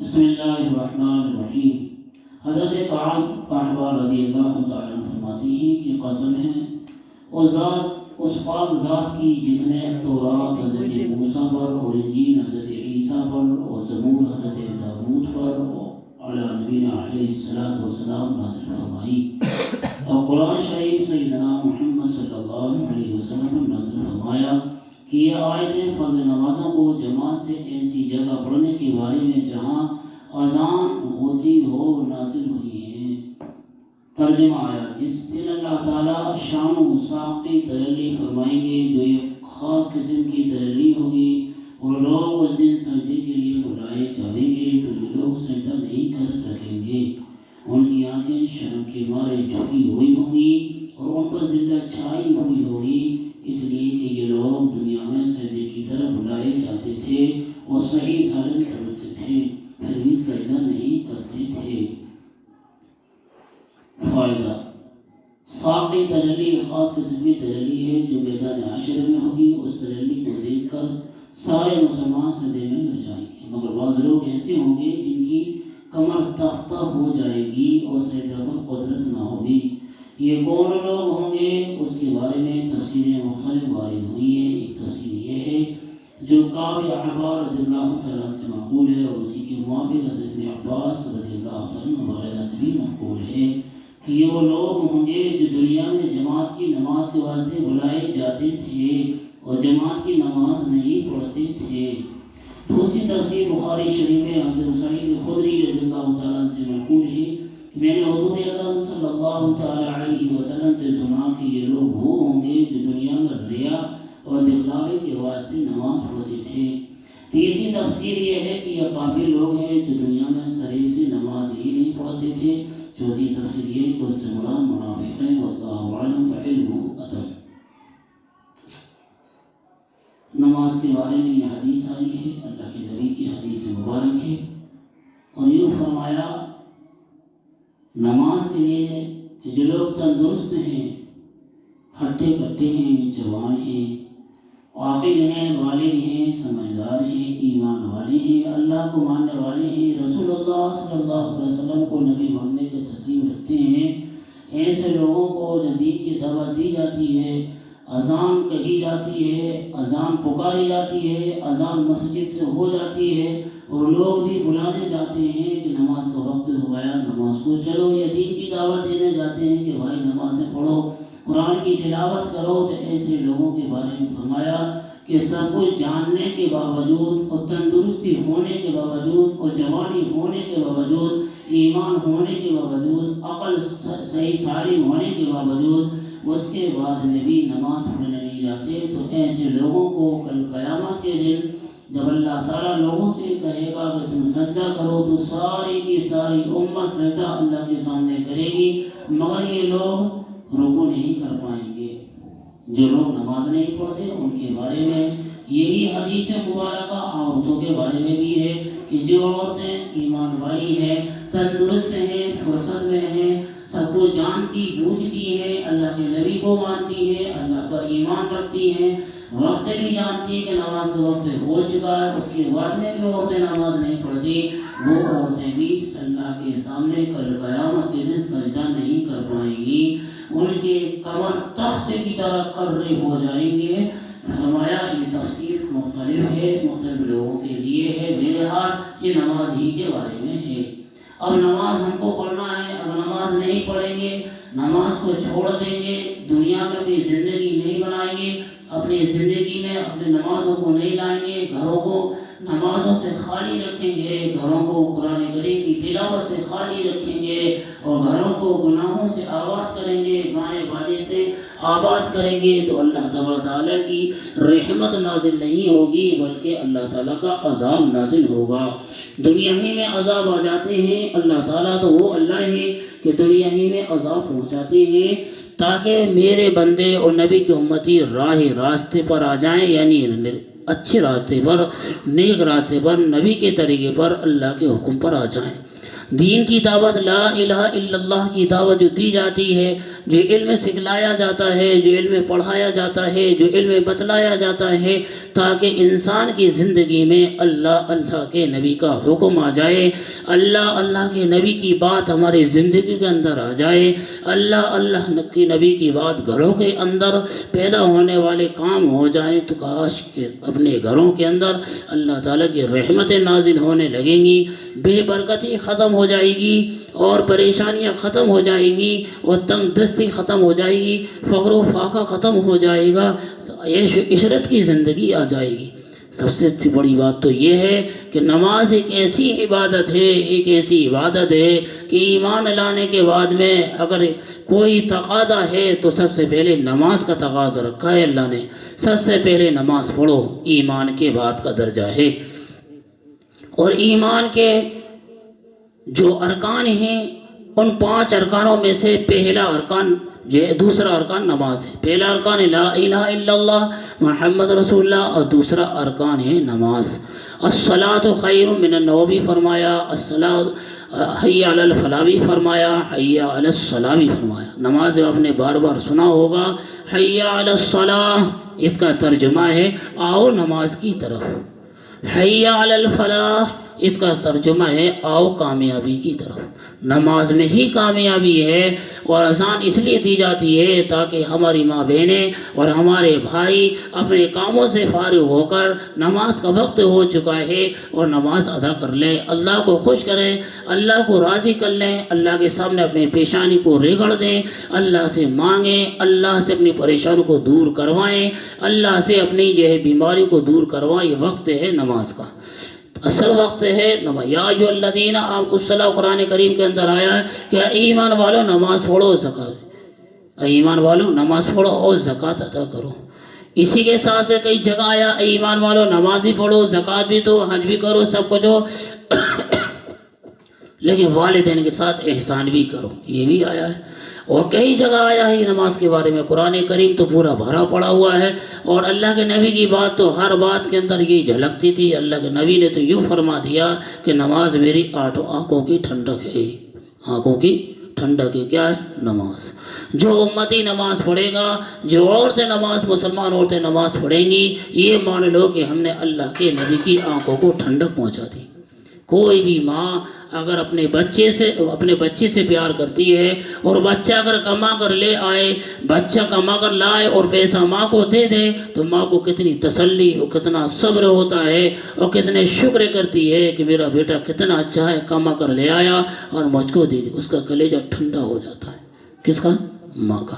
بسم اللہ الرحمن الرحیم۔ حضرت کعب احبار رضی اللہ تعالیٰ عنہ فرماتے ہیں کہ قسم ہے اس پاک ذات کی جس نے تورات حضرت موسیٰ پر اور انجیل حضرت عیسیٰ پر اور زبور حضرت داود پر علی نبینا علیہ السلام نازل فرمائی اور قرآن شریف سیدنا محمد صلی اللہ علیہ وسلم نازل فرمایا کہ یہ آیتیں فرض نمازوں کو جماعت سے ایسی جگہ پڑھنے کے بارے میں جہاں اذان ہوتی ہو نازل ہوئی ہیں۔ ترجمہ آیا، جس دن اللہ تعالیٰ شام و ساقی تجلی فرمائیں گے جو ایک خاص قسم کی تجلی ہوگی اور لوگ اس دن سجدے کے لیے بلائے جائیں گے تو یہ لوگ سجدہ نہیں کر سکیں گے۔ ان کی آنکھیں شرم کے مارے جھکی ہوئی ہوں گی اور ان پر ذلت چھائی ہوئی ہوگی، اس لیے کہ یہ لوگ دنیا میں سجدے کی طرف بلائے جاتے تھے اور صحیح سالم کرتے تھے، پھر بھی سجدہ نہیں کرتے تھے۔ فائدہ: ساقی تجلی خاص قسم کی تجلی ہے جو میدان حشر میں ہوگی۔ اس تجلی کو دیکھ کر سارے مسلمان سجدے میں گر جائیں گے، مگر بعض لوگ ایسے ہوں گے جن کی کمر تختہ ہو جائے گی اور سجدہ پر قدرت نہ ہوگی۔ یہ کون لوگ ہوں گے اس کے بارے میں تفسیریں مختلف وارد ہوئی ہیں۔ ایک تفسیر یہ ہے جو کعب احبار رضی اللہ تعالیٰ سے مقبول ہے اور اسی کے موافق حضرت ابن عباس رضی اللہ تعالیٰ سے بھی مقبول ہے کہ یہ وہ لوگ ہوں گے جو دنیا میں جماعت کی نماز کے واسطے بلائے جاتے تھے اور جماعت کی نماز نہیں پڑھتے تھے۔ دوسری تفسیر بخاری شریف میں حضرت سعید خدری رضی اللہ تعالیٰ سے منقول ہے کہ میں نے حضور اکرم صلی اللہ تعالیٰ علیہ وسلم سے سنا کہ یہ لوگ وہ ہوں گے جو دنیا میں ریا اور دکھلاوے کے واسطے نماز پڑھتے تھے۔ تیسری تفسیر یہ ہے کہ یہ کافی لوگ ہیں جو دنیا میں سرے سے نماز ہی نہیں پڑھتے تھے۔ چوتھی تفسیر یہ ہے کہ اس سے مراد منافق ہیں، واللہ اعلم وعلمہ ادم۔ نماز کے بارے میں یہ حدیث آئی ہے، اللہ کے نبی کی حدیث مبارک ہے، اور یوں فرمایا نماز کے لیے کہ جو لوگ تندرست ہیں، ہٹے کٹے ہیں، جوان ہیں، عاقل ہیں، بالغ ہیں، سمجھدار ہیں، ایمان والے ہیں، اللہ کو ماننے والے ہیں، رسول اللہ صلی اللہ علیہ وسلم کو نبی ماننے کا تسلیم رکھتے ہیں، ایسے لوگوں کو جو دین کی دعوت دی جاتی ہے، اذان کہی جاتی ہے، اذان پکاری جاتی ہے، اذان مسجد سے ہو جاتی ہے اور لوگ بھی بلانے جاتے ہیں کہ نماز کا وقت ہو گیا، نماز کو چلو، یا دین کی دعوت دینے جاتے ہیں کہ بھائی نمازیں پڑھو، قرآن کی تلاوت کرو، تو ایسے لوگوں کے بارے میں فرمایا کہ سب کچھ جاننے کے باوجود اور تندرستی ہونے کے باوجود اور جوانی ہونے کے باوجود، ایمان ہونے کے باوجود، عقل صحیح سالم ہونے کے باوجود اس کے بعد میں بھی نماز پڑھنے نہیں جاتے، تو ایسے لوگوں کو کل قیامت کے دن جب اللہ تعالیٰ لوگوں سے کہے گا کہ تم سجدہ کرو تو ساری کی ساری امت سجدہ اللہ کے سامنے کرے گی، مگر یہ لوگ رکوع نہیں کر پائیں گے۔ جو لوگ نماز نہیں پڑھتے ان کے بارے میں یہی حدیث مبارکہ عورتوں کے بارے میں بھی ہے کہ جو عورتیں ایمان والی ہیں، تندرست ہیں، فرصت میں ہیں، سب کو جانتی بوجھتی ہیں، اللہ کے نبی کو مانتی ہیں، اللہ پر ایمان رکھتی ہیں، وقت بھی جانتی ہیں کہ نماز کا وقت ہو چکا ہے، اس کے بعد میں بھی عورتیں نماز نہیں پڑھتی، وہ عورتیں بھی اللہ کے سامنے کل قیامت کے دن سجدہ نہیں کر پائیں گی، ان کے کمر تخت کی طرح کرے ہو جائیں گے۔ فرمایا یہ تفسیر مختلف ہے، مختلف لوگوں کے لیے ہے، بہرحال یہ نماز ہی کے بارے میں ہے۔ اب نماز ہم کو پڑھنا ہے، اگر نماز نہیں پڑھیں گے، نماز کو چھوڑ دیں گے، دنیا میں اپنی زندگی نہیں بنائیں گے، اپنی زندگی میں اپنے نمازوں کو نہیں لائیں گے، گھروں کو نمازوں سے خالی رکھیں گے، گھروں کو قرآن کریم کی تلاوت سے خالی رکھیں گے اور گھروں کو گناہوں سے آباد کریں گے، گانے باجے سے آباد کریں گے، تو اللہ تعالیٰ کی رحمت نازل نہیں ہوگی بلکہ اللہ تعالیٰ کا عذاب نازل ہوگا۔ دنیا ہی میں عذاب آ جاتے ہیں، اللہ تعالیٰ تو وہ اللہ ہے کہ دنیا ہی میں عذاب پہنچاتے ہیں تاکہ میرے بندے اور نبی کی امتی راستے پر آ جائیں، یعنی اچھے راستے پر، نیک راستے پر، نبی کے طریقے پر، اللہ کے حکم پر آ جائیں۔ دین کی دعوت، لا الہ الا اللہ کی دعوت جو دی جاتی ہے، جو علم سکھلایا جاتا ہے، جو علم پڑھایا جاتا ہے، جو علم بتلایا جاتا ہے، تاکہ انسان کی زندگی میں اللہ اللہ کے نبی کا حکم آ جائے، اللہ اللہ کے نبی کی بات ہماری زندگی کے اندر آ جائے، اللہ اللہ کی نبی کی بات گھروں کے اندر پیدا ہونے والے کام ہو جائیں، تو کاش کہ اپنے گھروں کے اندر اللہ تعالیٰ کی رحمتیں نازل ہونے لگیں گی، بے برکتی ختم ہو جائے گی، اور پریشانیاں ختم ہو جائیں گی، اور تنگ دستی ختم ہو جائے گی، فقر و فاقہ ختم ہو جائے گا، عیش و عشرت کی زندگی آ جائے گی۔ سب سے بڑی بات تو یہ ہے کہ نماز ایک ایسی عبادت ہے، ایک ایسی عبادت ہے کہ ایمان لانے کے بعد میں اگر کوئی تقاضا ہے تو سب سے پہلے نماز کا تقاضا رکھا ہے اللہ نے، سب سے پہلے نماز پڑھو، ایمان کے بعد کا درجہ ہے۔ اور ایمان کے جو ارکان ہیں، ان 5 ارکانوں میں سے پہلا ارکان دوسرا ارکان نماز ہے۔ پہلا ارکان لا الہ الا اللہ محمد رسول اللہ، اور دوسرا ارکان ہے نماز۔ الصلاۃ خیر من النوم بھی فرمایا، حی علی الفلاح بھی فرمایا، حی علی الصلاح بھی فرمایا۔ نماز آپ نے بار بار سنا ہوگا، حی علی الصلاح اس کا ترجمہ ہے آؤ نماز کی طرف، حی علی الفلاح اس کا ترجمہ ہے آؤ کامیابی کی طرف۔ نماز میں ہی کامیابی ہے، اور اذان اس لیے دی جاتی ہے تاکہ ہماری ماں بہنیں اور ہمارے بھائی اپنے کاموں سے فارغ ہو کر، نماز کا وقت ہو چکا ہے، اور نماز ادا کر لیں، اللہ کو خوش کریں، اللہ کو راضی کر لیں، اللہ کے سامنے اپنے پیشانی کو رگڑ دیں، اللہ سے مانگیں، اللہ سے اپنی پریشانی کو دور کروائیں، اللہ سے اپنی جو ہے بیماری کو دور کروائیں۔ یہ وقت ہے نماز کا، اصل وقت ہے نماز۔ یا ایھا الذین آمنوا الصلاۃ، قرآن کریم کے اندر آیا ہے کہ ایمان والو نماز پڑھو، زکات، ایمان والو نماز پڑھو اور زکات ادا کرو۔ اسی کے ساتھ سے کئی جگہ آیا ایمان والو نماز بھی پڑھو، زکات بھی دو، حج بھی کرو، سب کچھ ہو، لیکن والدین کے ساتھ احسان بھی کرو، یہ بھی آیا ہے۔ اور کئی جگہ آیا ہے نماز کے بارے میں، قرآن کریم تو پورا بھرا پڑا ہوا ہے، اور اللہ کے نبی کی بات تو ہر بات کے اندر یہ جھلکتی تھی۔ اللہ کے نبی نے تو یوں فرما دیا کہ نماز میری 8 آنکھوں کی ٹھنڈک ہے، آنکھوں کی ٹھنڈک ہے، کیا ہے؟ نماز۔ جو امتی نماز پڑھے گا، جو عورتیں نماز، مسلمان عورتیں نماز پڑھیں گی، یہ مان لو کہ ہم نے اللہ کے نبی کی آنکھوں کو ٹھنڈک پہنچا دی۔ کوئی بھی ماں اگر اپنے بچے سے پیار کرتی ہے، اور بچہ اگر کما کر لے آئے، بچہ کما کر لائے اور پیسہ ماں کو دے دے، تو ماں کو کتنی تسلی اور کتنا صبر ہوتا ہے، اور کتنے شکر کرتی ہے کہ میرا بیٹا کتنا اچھا ہے، کما کر لے آیا اور مجھ کو دے دی، اس کا کلیجہ ٹھنڈا ہو جاتا ہے۔ کس کا؟ ماں کا۔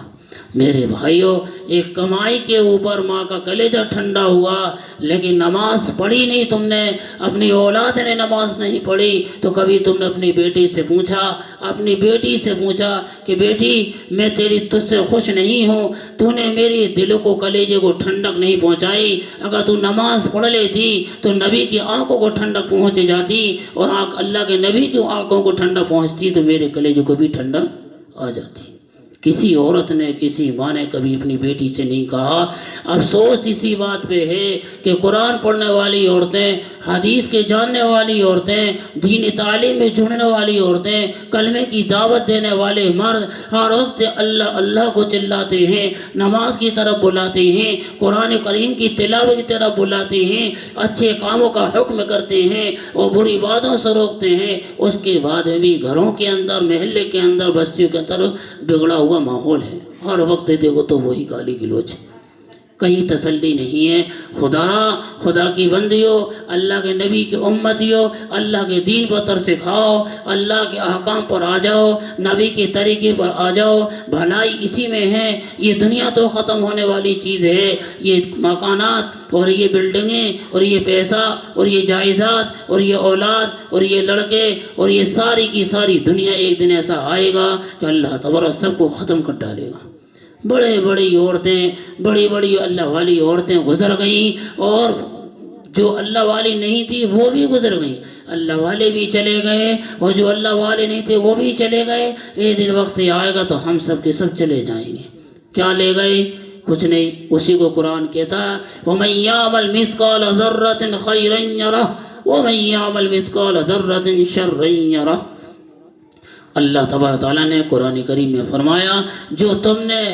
میرے بھائیوں، ایک کمائی کے اوپر ماں کا کلیجہ ٹھنڈا ہوا، لیکن نماز پڑھی نہیں تم نے، اپنی اولاد نے نماز نہیں پڑھی، تو کبھی تم نے اپنی بیٹی سے پوچھا کہ بیٹی میں تجھ سے خوش نہیں ہوں، تو نے میری دل کو کلیجے کو ٹھنڈک نہیں پہنچائی۔ اگر تو نماز پڑھ لیتی تو نبی کی آنکھوں کو ٹھنڈک پہنچ جاتی، اور اللہ کے نبی کی آنکھوں کو ٹھنڈک پہنچتی تو میرے کلیجے کو بھی ٹھنڈک آ جاتی۔ کسی عورت نے، کسی ماں نے کبھی اپنی بیٹی سے نہیں کہا۔ افسوس اسی بات پہ ہے کہ قرآن پڑھنے والی عورتیں، حدیث کے جاننے والی عورتیں، دینی تعلیم میں جڑنے والی عورتیں، کلمے کی دعوت دینے والے مرد ہر وقت اللہ اللہ کو چلاتے ہیں، نماز کی طرف بلاتے ہیں، قرآن کریم کی تلاوت کی طرف بلاتے ہیں، اچھے کاموں کا حکم کرتے ہیں اور بری باتوں سے روکتے ہیں، اس کے بعد میں بھی گھروں کے اندر، محلے کے اندر، بستیوں کے اندر بگڑا ہوا ماحول ہے۔ ہر وقت دیکھو تو وہی گالی گلوچ، کہیں تسلی نہیں ہے۔ خدا کی بندیوں، اللہ کے نبی کی امتیوں، اللہ کے دین پر ترس کھاؤ، اللہ کے احکام پر آ جاؤ، نبی کے طریقے پر آ جاؤ، بھلائی اسی میں ہے۔ یہ دنیا تو ختم ہونے والی چیز ہے، یہ مکانات اور یہ بلڈنگیں اور یہ پیسہ اور یہ جائیداد اور یہ اولاد اور یہ لڑکے اور یہ ساری کی ساری دنیا ایک دن ایسا آئے گا کہ اللہ تبارک سب کو ختم کر ڈالے گا۔ بڑی بڑی اللہ والی عورتیں گزر گئیں، اور جو اللہ والی نہیں تھی وہ بھی گزر گئیں، اللہ والے بھی چلے گئے، اور جو اللہ والے نہیں تھے وہ بھی چلے گئے۔ ایک دن وقت آئے گا تو ہم سب کے سب چلے جائیں گے۔ کیا لے گئے؟ کچھ نہیں۔ اسی کو قرآن کہتا ہے وَمَن يَعْمَلْ مِثْقَالَ ذَرَّةٍ خَيْرًا يَرَهُ وَمَن يَعْمَلْ مِثْقَالَ ذَرَّةٍ شَرًّا يَرَهُ۔ اللہ تبارک تعالیٰ نے قرآن کریم میں فرمایا جو تم نے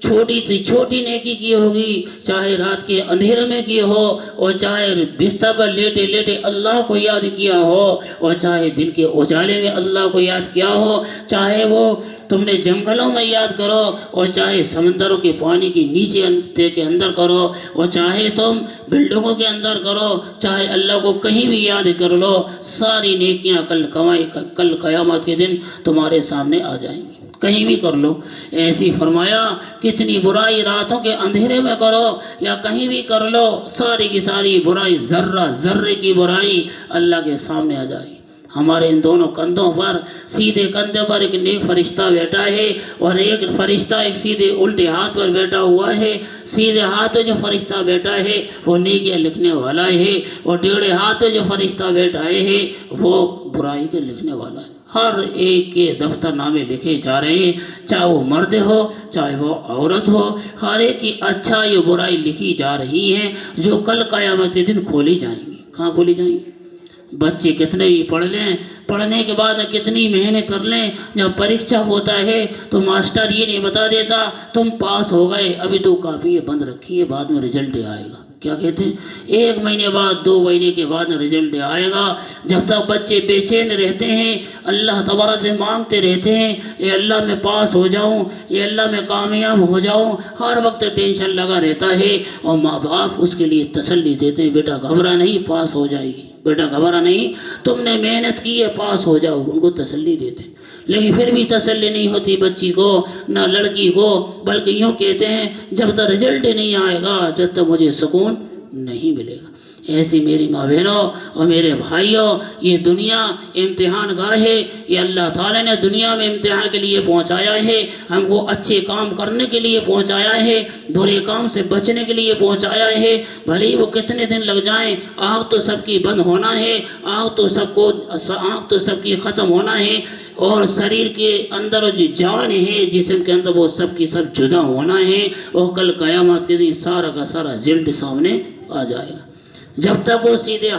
چھوٹی سی چھوٹی نیکی کی ہوگی، چاہے رات کے اندھیرے میں کی ہو اور چاہے بستر پر لیٹے لیٹے اللہ کو یاد کیا ہو اور چاہے دن کے اجالے میں اللہ کو یاد کیا ہو، چاہے وہ تم نے جنگلوں میں یاد کرو اور چاہے سمندروں کے پانی کے نیچے کے اندر کرو اور چاہے تم بلڈنگوں کے اندر کرو، چاہے اللہ کو کہیں بھی یاد کر لو، ساری نیکیاں کل قیامت کے دن تمہارے سامنے آ جائیں گی، کہیں بھی کر لو۔ ایسی فرمایا کتنی برائی راتوں کے اندھیرے میں کرو یا کہیں بھی کر لو، ساری کی ساری برائی ذرے کی برائی اللہ کے سامنے آ جائے۔ ہمارے ان دونوں کندھوں پر، سیدھے کندھے پر ایک نیک فرشتہ بیٹھا ہے اور ایک فرشتہ ایک سیدھے الٹے ہاتھ پر بیٹھا ہوا ہے۔ سیدھے ہاتھ پہ جو فرشتہ بیٹھا ہے وہ نیکیاں لکھنے والا ہے اور ٹیڑھے ہاتھ پہ جو فرشتہ بیٹھا ہے وہ برائی کے لکھنے والا ہے۔ ہر ایک کے دفتر نامے لکھے جا رہے ہیں، چاہے وہ مرد ہو چاہے وہ عورت ہو، ہر ایک کی اچھائی یا برائی لکھی جا رہی ہیں جو کل قیامت کے دن کھولی جائیں گی۔ کہاں کھولی جائیں گی؟ بچے کتنے بھی پڑھ لیں، پڑھنے کے بعد کتنی محنت کر لیں، جب پریکشا ہوتا ہے تو ماسٹر یہ نہیں بتا دیتا تم پاس ہو گئے، ابھی تو کاپی بند رکھی ہے، بعد میں رزلٹ آئے گا۔ کیا کہتے ہیں؟ 1 مہینے بعد 2 مہینے کے بعد رزلٹ آئے گا۔ جب تک بچے بے چین رہتے ہیں، اللہ تبارک سے مانگتے رہتے ہیں، اے اللہ میں پاس ہو جاؤں، اے اللہ میں کامیاب ہو جاؤں، ہر وقت ٹینشن لگا رہتا ہے اور ماں باپ اس کے لیے تسلی دیتے ہیں، بیٹا گھبرا نہیں، پاس ہو جائے گی، بیٹا گھبرا نہیں، تم نے محنت کی ہے، پاس ہو جاؤ، ان کو تسلی دیتے ہیں۔ لیکن پھر بھی تسلی نہیں ہوتی بچی کو نہ لڑکی کو، بلکہ یوں کہتے ہیں جب تک رزلٹ نہیں آئے گا جب تک مجھے سکون نہیں ملے گا۔ ایسی میری ماں بہنوں اور میرے بھائیوں، یہ دنیا امتحان گاہ ہے، یہ اللہ تعالیٰ نے دنیا میں امتحان کے لیے پہنچایا ہے، ہم کو اچھے کام کرنے کے لیے پہنچایا ہے، برے کام سے بچنے کے لیے پہنچایا ہے، بھلے ہی وہ کتنے دن لگ جائیں، آگ تو سب کی بند ہونا ہے، آگ تو سب کی ختم ہونا ہے، اور شریر کے اندر جو جان ہے جسم کے اندر وہ سب کی سب جدا ہونا ہے، اور کل قیامت کے دن سارا کا سارا جلد سامنے آ جائے گا۔ جب تک وہ سیدھے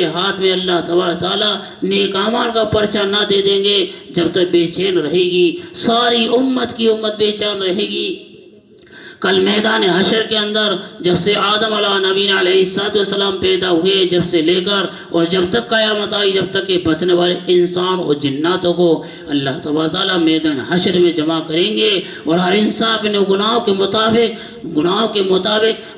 ہاتھ میں اللہ تبارک تعالیٰ نیک اعمال کا پرچہ نہ دے دیں گے، جب تک بے چین رہے گی، ساری امت کی امت بے چین رہے گی۔ کل میدان حشر کے اندر جب سے آدم علیہ نبی علیہ السلام پیدا ہوئے، جب سے لے کر اور جب تک قیامت آئی، جب تک کہ بچنے والے انسان اور جناتوں کو اللہ تبارک تعالیٰ میدان حشر میں جمع کریں گے، اور ہر انسان اپنے گناہوں کے مطابق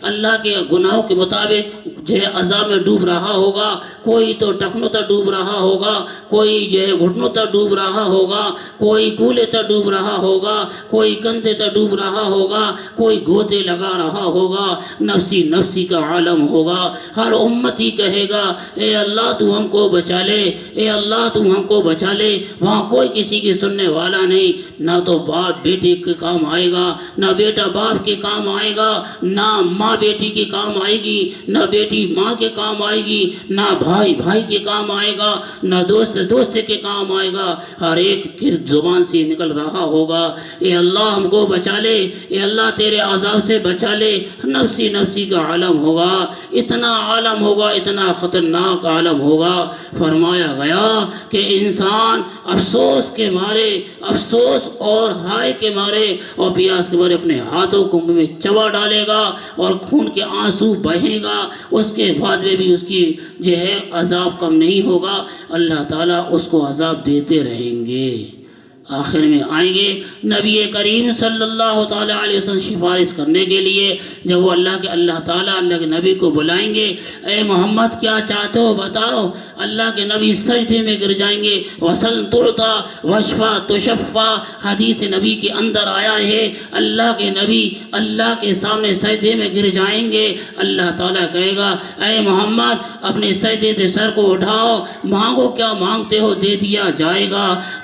اللہ کے گناہوں کے مطابق جو ہے عذاب میں ڈوب رہا ہوگا، کوئی تو ٹخنوں تک ڈوب رہا ہوگا، کوئی جو ہے گھٹنوں تک ڈوب رہا ہوگا، کوئی کولے تک ڈوب رہا ہوگا، کوئی کندھے تک ڈوب رہا ہوگا، کوئی گوتے لگا رہا ہوگا، نفسی نفسی کا عالم ہوگا۔ ہر امتی کہے گا اے اللہ تو ہم کو بچا لے، اے اللہ تو ہم کو بچا لے۔ وہاں کوئی کسی کی سننے والا نہیں، نہ تو باپ بیٹے کے کام آئے گا، نہ بیٹا باپ کے کام آئے گا، نہ ماں بیٹی کے کام آئے گی، نہ بیٹی ماں کے کام آئے گی، نہ بھائی بھائی کے کام آئے گا، نہ دوست دوست کے کام آئے گا۔ ہر ایک کی زبان سے نکل رہا ہوگا اے اللہ ہم کو بچا لے، اے اللہ تیرے عذاب سے بچا لے۔ نفسی نفسی کا عالم ہوگا، اتنا عالم ہوگا، اتنا خطرناک عالم ہوگا۔ فرمایا گیا کہ انسان افسوس کے مارے، افسوس اور ہائے کے مارے اور پیاس کے مارے اپنے ہاتھوں کو منہ میں چبا ڈالے گا اور خون کے آنسو بہے گا، اس کے بعد میں بھی اس کی جو ہے عذاب کم نہیں ہوگا، اللہ تعالیٰ اس کو عذاب دیتے رہیں گے۔ آخر میں آئیں گے نبی کریم صلی اللہ تعالیٰ علیہ وسلم سفارش کرنے کے لیے، جب وہ اللہ تعالیٰ اللہ کے نبی کو بلائیں گے، اے محمد کیا چاہتے ہو بتاؤ۔ اللہ کے نبی سجدے میں گر جائیں گے، وصل ترتا وشفا تشفا، حدیث نبی کے اندر آیا ہے، اللہ کے نبی اللہ کے سامنے سجدے میں گر جائیں گے، اللہ تعالیٰ کہے گا اے محمد اپنے سجدے سے سر کو اٹھاؤ، مانگو کیا مانگتے ہو دے دیا جائے گا،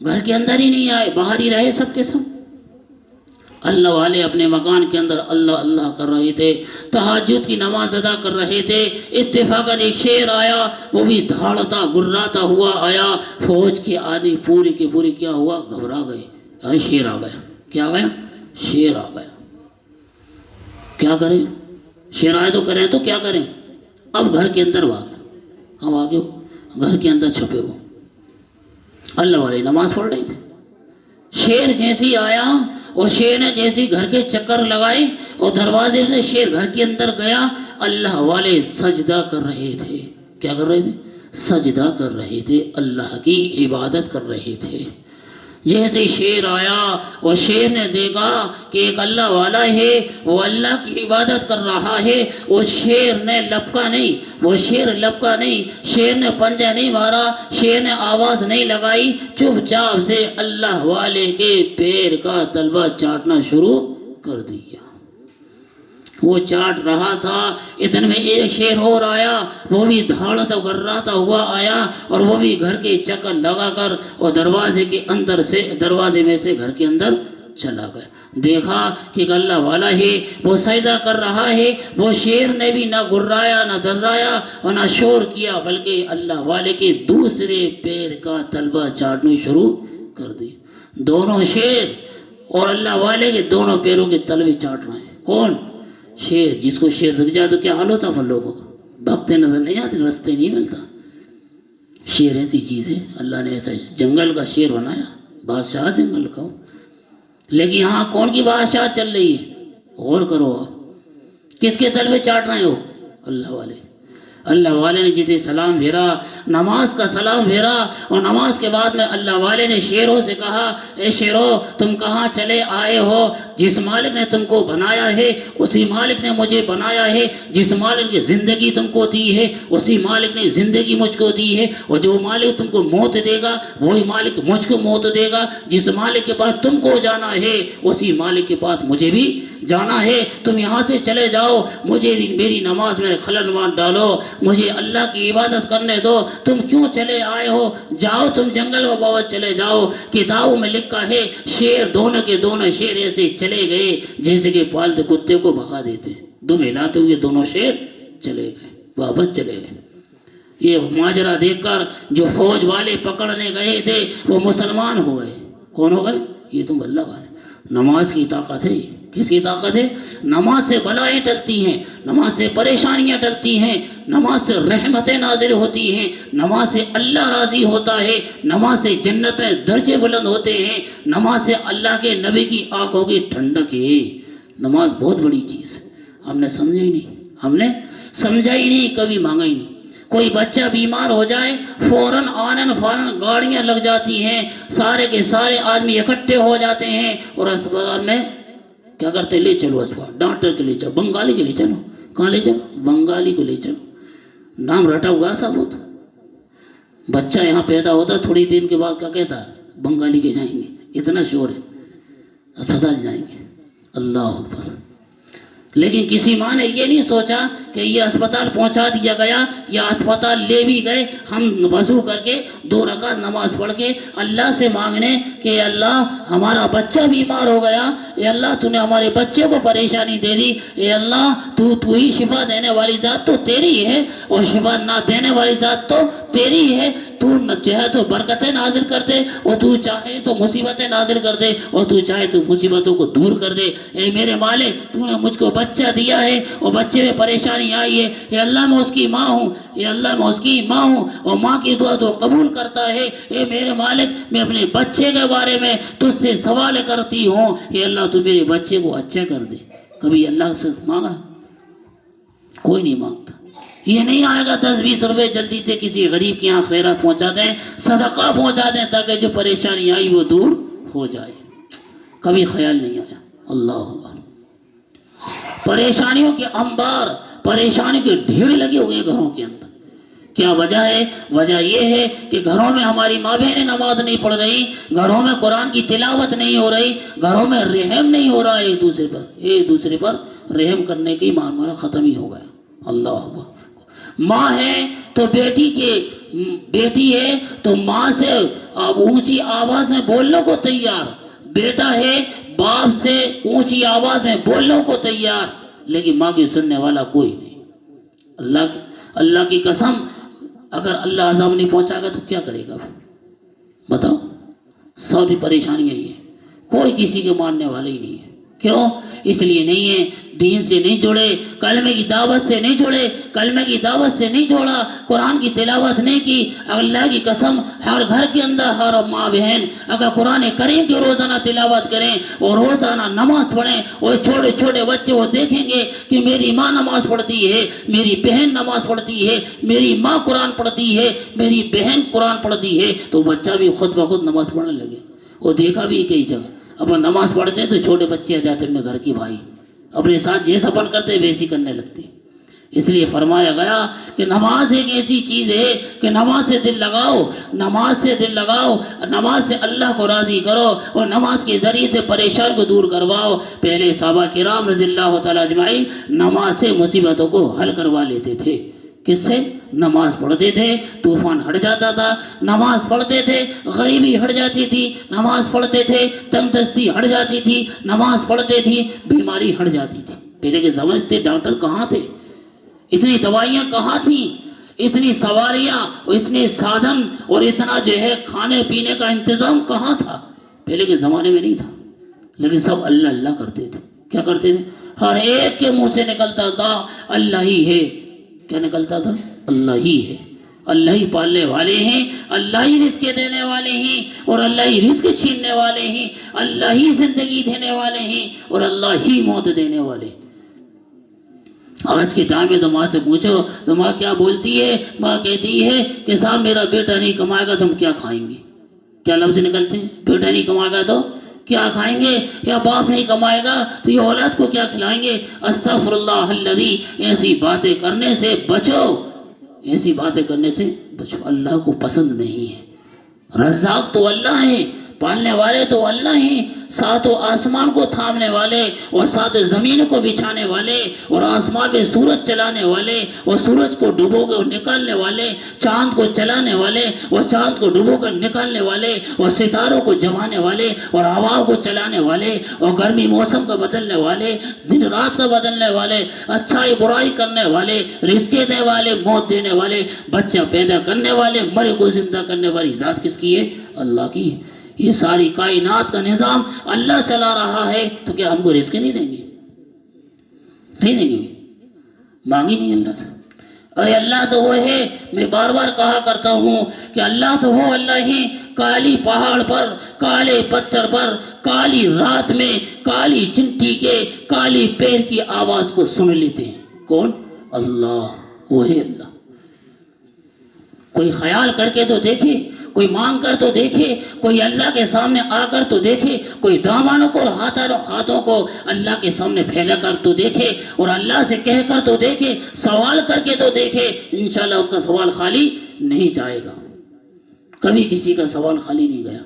گھر کے اندر ہی نہیں آئے، باہر ہی رہے سب کے سب۔ اللہ والے اپنے مکان کے اندر اللہ اللہ کر رہے تھے، تہجد کی نماز ادا کر رہے تھے، اتفاقاً ایک شیر آیا، وہ بھی دھاڑتا گراتا ہوا آیا، فوج کے آدمی پوری کے پوری کیا ہوا، گھبرا گئے، شیر آ گیا۔ کیا آ گیا؟ شیر آ گیا۔ کیا کریں؟ شیر آئے تو کریں تو کیا کریں؟ اب گھر کے اندر بھاگے۔ کہاں بھاگے ہو؟ گھر کے اندر چھپے ہو۔ اللہ والے نماز پڑھ رہے تھے، شیر جیسی آیا اور شیر نے جیسی گھر کے چکر لگائے اور دروازے سے شیر گھر کے اندر گیا، اللہ والے سجدہ کر رہے تھے۔ کیا کر رہے تھے؟ سجدہ کر رہے تھے، اللہ کی عبادت کر رہے تھے۔ جیسے شیر آیا اور شیر نے دیکھا کہ ایک اللہ والا ہے، وہ اللہ کی عبادت کر رہا ہے، وہ شیر نے لپکا نہیں، وہ شیر لپکا نہیں، شیر نے پنجہ نہیں مارا، شیر نے آواز نہیں لگائی، چپ چاپ سے اللہ والے کے پیر کا تلوا چاٹنا شروع کر دیا۔ وہ چاٹ رہا تھا، اتنے میں ایک شیر اور آیا، وہ بھی دھاڑتا گراتا ہوا آیا اور وہ بھی گھر کے چکر لگا کر اور دروازے میں سے گھر کے اندر چلا گیا۔ دیکھا کہ ایک اللہ والا ہے، وہ سجدہ کر رہا ہے، وہ شیر نے بھی نہ گرایا نہ درایا اور نہ شور کیا، بلکہ اللہ والے کے دوسرے پیر کا تلوا چاٹنا شروع کر دی۔ دونوں شیر اور اللہ والے کے دونوں پیروں کے تلوے چاٹ رہے ہیں۔ کون؟ شیر۔ جس کو شیر دکھ جائے تو کیا حال ہوتا ہم لوگوں کا؟ بھگتے نظر نہیں آتے، رستے نہیں ملتا۔ شیر ایسی چیز ہے، اللہ نے ایسا جنگل کا شیر بنایا، بادشاہ جنگل کا ہو۔ لیکن یہاں کون کی بادشاہ چل رہی ہے؟ غور کرو آپ، کس کے تلوے چاٹ رہے ہو؟ اللہ والے۔ اللہ والے نے جسے سلام پھیرا، نماز کا سلام پھیرا، اور نماز کے بعد میں اللہ والے نے شیروں سے کہا، اے شیروں تم کہاں چلے آئے ہو؟ جس مالک نے تم کو بنایا ہے اسی مالک نے مجھے بنایا ہے، جس مالک نے زندگی تم کو دی ہے اسی مالک نے زندگی مجھ کو دی ہے، اور جو مالک تم کو موت دے گا وہی مالک مجھ کو موت دے گا۔ جس مالک کے پاس تم کو جانا ہے اسی مالک کے پاس مجھے بھی جانا ہے۔ تم یہاں سے چلے جاؤ، مجھے میری نماز میں خلل مت ڈالو، مجھے اللہ کی عبادت کرنے دو۔ تم کیوں چلے آئے ہو؟ جاؤ تم جنگل و باوت چلے جاؤ۔ کتابوں میں لکھا ہے شیر دونوں کے دونوں شیر ایسے چلے گئے جیسے کہ پالتے کتے کو بھگا دیتے، دم ہلاتے ہوئے دونوں شیر چلے گئے، واپس چلے گئے۔ یہ ماجرا دیکھ کر جو فوج والے پکڑنے گئے تھے وہ مسلمان ہو گئے۔ کون ہو گئے؟ یہ تم اللہ والے۔ نماز کی طاقت ہے۔ کس کی طاقت ہے؟ نماز سے بلائیں ٹلتی ہیں، نماز سے پریشانیاں ٹلتی ہیں، نماز سے رحمتیں نازل ہوتی ہیں، نماز سے اللہ راضی ہوتا ہے، نماز سے جنت میں درجے بلند ہوتے ہیں، نماز سے اللہ کے نبی کی آنکھوں کی ٹھنڈک ہے۔ نماز بہت بڑی چیز ہے، ہم نے سمجھا ہی نہیں، ہم نے سمجھا ہی نہیں، کبھی مانگا ہی نہیں۔ کوئی بچہ بیمار ہو جائے فوراً آنن فوراً گاڑیاں لگ جاتی ہیں، سارے کے سارے آدمی اکٹھے ہو جاتے ہیں اور اسپتال میں کیا کرتے؟ لے چلو اسپتال، ڈاکٹر کے لے چلو، بنگالی کے لے چلو۔ کہاں لے چلو؟ بنگالی کو لے چلو۔ نام رٹا ہوا سب ہوتا۔ بچہ یہاں پیدا ہوتا تھوڑی دن کے بعد کیا کہتا ہے؟ بنگالی کے جائیں گے، اتنا شور ہے، اسپتال جائیں گے۔ اللہ اکبر۔ لیکن کسی ماں نے یہ نہیں سوچا کہ یہ اسپتال پہنچا دیا گیا یا اسپتال لے بھی گئے، ہم وضو کر کے 2 رکعت نماز پڑھ کے اللہ سے مانگنے کہ اللہ ہمارا بچہ بیمار ہو گیا، اے اللہ تو نے ہمارے بچے کو پریشانی دے دی، اے اللہ تو ہی شفا دینے والی ذات تو تیری ہے اور شفا نہ دینے والی ذات تو تیری ہے۔ تو چاہے تو برکتیں نازل کر دے اور تو چاہے تو مصیبتیں نازل کر دے اور تو چاہے تو مصیبتوں کو دور کر دے۔ اے میرے مالک تو نے مجھ کو بچہ دیا ہے اور بچے میں پریشانی آئی ہے، اے اللہ میں اس کی ماں ہوں، اے اللہ میں اس کی ماں ہوں اور ماں کی دعا تو قبول کرتا ہے۔ اے میرے مالک میں اپنے بچے کے بارے میں تجھ سے سوال کرتی ہوں، اے اللہ تو میرے بچے کو اچھا کر دے۔ کبھی اللہ سے مانگا؟ کوئی نہیں مانگتا۔ یہ نہیں آئے گا 10-20 روپے جلدی سے کسی غریب کے یہاں خیرات پہنچا دیں، صدقہ پہنچا دیں تاکہ جو پریشانی آئی وہ دور ہو جائے، کبھی خیال نہیں آیا۔ اللہ اکبر۔ پریشانیوں کے انبار، پریشانی کے ڈھیر لگے ہوئے گھروں کے اندر۔ کیا وجہ ہے؟ وجہ یہ ہے کہ گھروں میں ہماری ماں بہنیں نماز نہیں پڑھ رہی، گھروں میں قرآن کی تلاوت نہیں ہو رہی، گھروں میں رحم نہیں ہو رہا ایک دوسرے پر رحم کرنے کی معاملہ ختم ہی ہو گیا۔ اللہ اکبر۔ ماں ہے تو بیٹی ہے تو ماں سے اونچی آواز میں بولنے کو تیار، بیٹا ہے باپ سے اونچی آواز میں بولنے کو تیار، لیکن ماں کی سننے والا کوئی نہیں۔ اللہ کی قسم، اگر اللہ عذاب نہیں پہنچا گا تو کیا کرے گا بتاؤ؟ ساری پریشانیاں یہ ہیں، کوئی کسی کے ماننے والا ہی نہیں ہے۔ کیوں؟ اس لیے نہیں ہے، دین سے نہیں جڑے، کلمے کی دعوت سے نہیں جڑے، کلمے کی دعوت سے نہیں جوڑا، قرآن کی تلاوت نہیں کی۔ اللہ کی قسم، ہر گھر کے اندر ہر ماں بہن اگر قرآن کریم کی روزانہ تلاوت کریں اور روزانہ نماز پڑھیں، اور چھوٹے چھوٹے بچے وہ دیکھیں گے کہ میری ماں نماز پڑھتی ہے، میری بہن نماز پڑھتی ہے، میری ماں قرآن پڑھتی ہے، میری بہن قرآن پڑھتی ہے، تو بچہ بھی خود بخود نماز پڑھنے لگے۔ وہ دیکھا بھی کئی جگہ، اب نماز پڑھتے ہیں تو چھوٹے بچے آ جاتے ہیں اپنے گھر کی بھائی، اپنے ساتھ جیسا پن کرتے ویسی کرنے لگتے۔ اس لیے فرمایا گیا کہ نماز ایک ایسی چیز ہے کہ نماز سے دل لگاؤ، نماز سے دل لگاؤ، نماز سے اللہ کو راضی کرو، اور نماز کے ذریعے سے پریشان کو دور کرواؤ۔ پہلے صحابہ کرام رضی اللہ تعالیٰ اجمعین نماز سے مصیبتوں کو حل کروا لیتے تھے۔ کس سے؟ نماز پڑھتے تھے، طوفان ہٹ جاتا تھا، نماز پڑھتے تھے، غریبی ہٹ جاتی تھی، نماز پڑھتے تھے، تنگ دستی ہٹ جاتی تھی، نماز پڑھتے تھی، بیماری ہٹ جاتی تھی۔ پہلے کے زمانے اتنے ڈاکٹر کہاں تھے، اتنی دوائیاں کہاں تھیں، اتنی سواریاں اور اتنے سادھن اور اتنا جو ہے کھانے پینے کا انتظام کہاں تھا؟ پہلے کے زمانے میں نہیں تھا، لیکن سب اللہ اللہ کرتے تھے۔ کیا کرتے تھے؟ ہر ایک کے منہ سے نکلتا تھا اللہ ہی ہے۔ کیا نکلتا تھا؟ اللہ ہی ہے، اللہ ہی پالنے والے ہیں، اللہ ہی رزق دینے والے ہیں، اور اللہ ہی رزق چھیننے والے ہیں، اللہ ہی زندگی دینے والے ہیں، اور اللہ ہی موت دینے والے۔ آج کے ٹائم میں تو ماں سے پوچھو تو ماں کیا بولتی ہے؟ ماں کہتی ہے کہ صاحب میرا بیٹا نہیں کمائے گا تو ہم کیا کھائیں گے؟ کیا لفظ نکلتے ہیں؟ بیٹا نہیں کمائے گا تو کیا کھائیں گے؟ یا باپ نہیں کمائے گا تو یہ اولاد کو کیا کھلائیں گے؟ استغفر اللہ الذی، ایسی باتیں کرنے سے بچو، ایسی باتیں کرنے سے بچو، اللہ کو پسند نہیں ہے۔ رزاق تو اللہ ہے، پالنے والے تو اللہ ہیں، ساتوں آسمان کو تھامنے والے اور ساتوں زمین کو بچھانے والے اور آسمان میں سورج چلانے والے اور سورج کو ڈبو کر نکالنے والے، چاند کو چلانے والے اور چاند کو ڈبو کر نکالنے والے اور ستاروں کو جمانے والے اور ہواؤں کو چلانے والے اور گرمی موسم کا بدلنے والے، دن رات کا بدلنے والے، اچھائی برائی کرنے والے، رزق دینے والے، موت دینے والے، بچہ پیدا کرنے والے، مرے کو زندہ کرنے والی ذات کس کی ہے؟ اللہ کی ہے۔ یہ ساری کائنات کا نظام اللہ چلا رہا ہے، تو کیا ہم کو رزق نہیں دیں گے؟ نہیں دیں گے؟ مانگی نہیں اللہ سے؟ ارے اللہ تو وہ ہے، میں بار بار کہا کرتا ہوں کہ اللہ تو وہ اللہ ہے، کالی پہاڑ پر، کالے پتھر پر، کالی رات میں، کالی چنٹی کے کالی پیر کی آواز کو سن لیتے ہیں۔ کون؟ اللہ، وہ ہے اللہ۔ کوئی خیال کر کے تو دیکھے، کوئی مانگ کر تو دیکھے، کوئی اللہ کے سامنے آ کر تو دیکھے، کوئی دامانوں کو اور ہاتھوں کو اللہ کے سامنے پھیلا کر تو دیکھے اور اللہ سے کہہ کر تو دیکھے، سوال کر کے تو دیکھے، انشاءاللہ اس کا سوال خالی نہیں جائے گا۔ کبھی کسی کا سوال خالی نہیں گیا،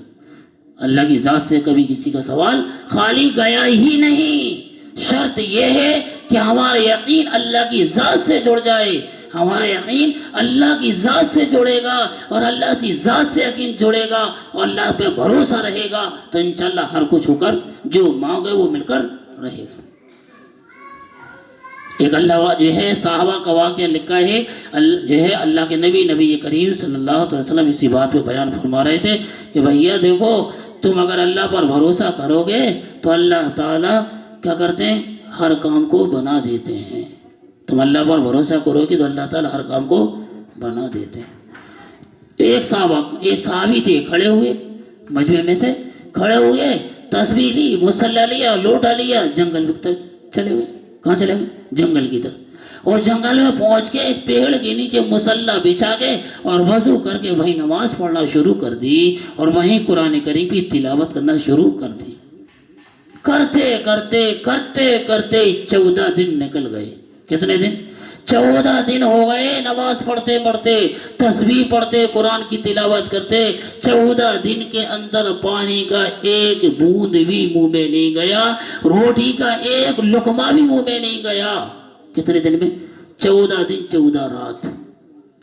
اللہ کی ذات سے کبھی کسی کا سوال خالی گیا ہی نہیں۔ شرط یہ ہے کہ ہمارا یقین اللہ کی ذات سے جڑ جائے، ہمارا یقین اللہ کی ذات سے جڑے گا اور اللہ کی ذات سے یقین جڑے گا اور اللہ پہ بھروسہ رہے گا تو انشاءاللہ ہر کچھ ہو کر جو مانگے وہ مل کر رہے گا۔ ایک اللہ جو ہے صحابہ کا واقعہ لکھا ہے، جو ہے اللہ کے نبی کریم صلی اللہ علیہ وسلم اسی بات پہ بیان فرما رہے تھے کہ بھیا دیکھو، تم اگر اللہ پر بھروسہ کرو گے تو اللہ تعالیٰ کیا کرتے ہیں؟ ہر کام کو بنا دیتے ہیں۔ تم اللہ پر بھروسہ کرو گے تو اللہ تعالیٰ ہر کام کو بنا دیتے ہیں۔ ایک صحابی تھے، کھڑے ہوئے مجمع میں سے، کھڑے ہوئے، تسبیح لی، مصلی لیا، لوٹا لیا، جنگل کی طرف چلے ہوئے۔ کہاں چلے گئے؟ جنگل کی طرف۔ اور جنگل میں پہنچ کے ایک پیڑ کے نیچے مصلی بچھا کے اور وضو کر کے وہیں نماز پڑھنا شروع کر دی اور وہیں قرآن کریم کی تلاوت کرنا شروع کر دی۔ کرتے کرتے کرتے کرتے 14 دن نکل گئے۔ کتنے دن؟ 14 دن ہو گئے نماز پڑھتے پڑھتے، تسبیح پڑھتے، قرآن کی تلاوت کرتے۔ 14 دن کے اندر پانی کا ایک بوند بھی منہ میں نہیں گیا، روٹی کا ایک لقمہ بھی منہ میں نہیں گیا۔ کتنے دن میں؟ 14 دن 14 رات۔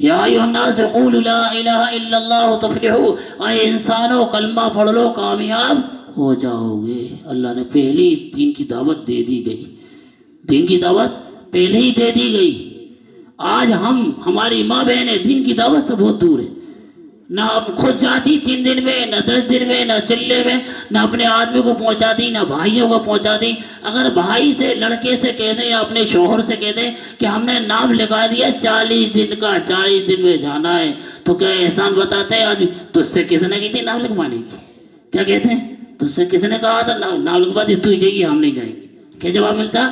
یا ایھا الناس قولوا لا الہ الا اللہ تفلحوا، اے انسانوں کلمہ پڑھ لو کامیاب ہو جاؤ گے۔ اللہ نے پہلے ہی اس دین کی دعوت دے دی گئی، دین کی دعوت پہلے ہی دے دی گئی۔ آج ہماری ماں بہنیں دین کی دعوت سے بہت دور ہیں، نہ خود جاتی 3 دن میں، نہ 10 دن میں، نہ چلے میں، نہ اپنے آدمی کو پہنچاتی، نہ بھائیوں کو پہنچاتی۔ اگر بھائی سے، لڑکے سے کہہ دیں یا اپنے شوہر سے کہہ دیں کہ ہم نے نام لکھا دیا 40 دن کا، 40 دن میں جانا ہے، تو کیا احسان بتاتے ہیں آدمی؟ تجھ سے کس نے کی تھی نام لکھوانے کی؟ کیا کہتے ہیں؟ تجھ سے کس نے کہا تھا نام لکھوا دی؟ تو ہی جائیے، ہم نہیں جائیں گے۔ کیا جواب ملتا؟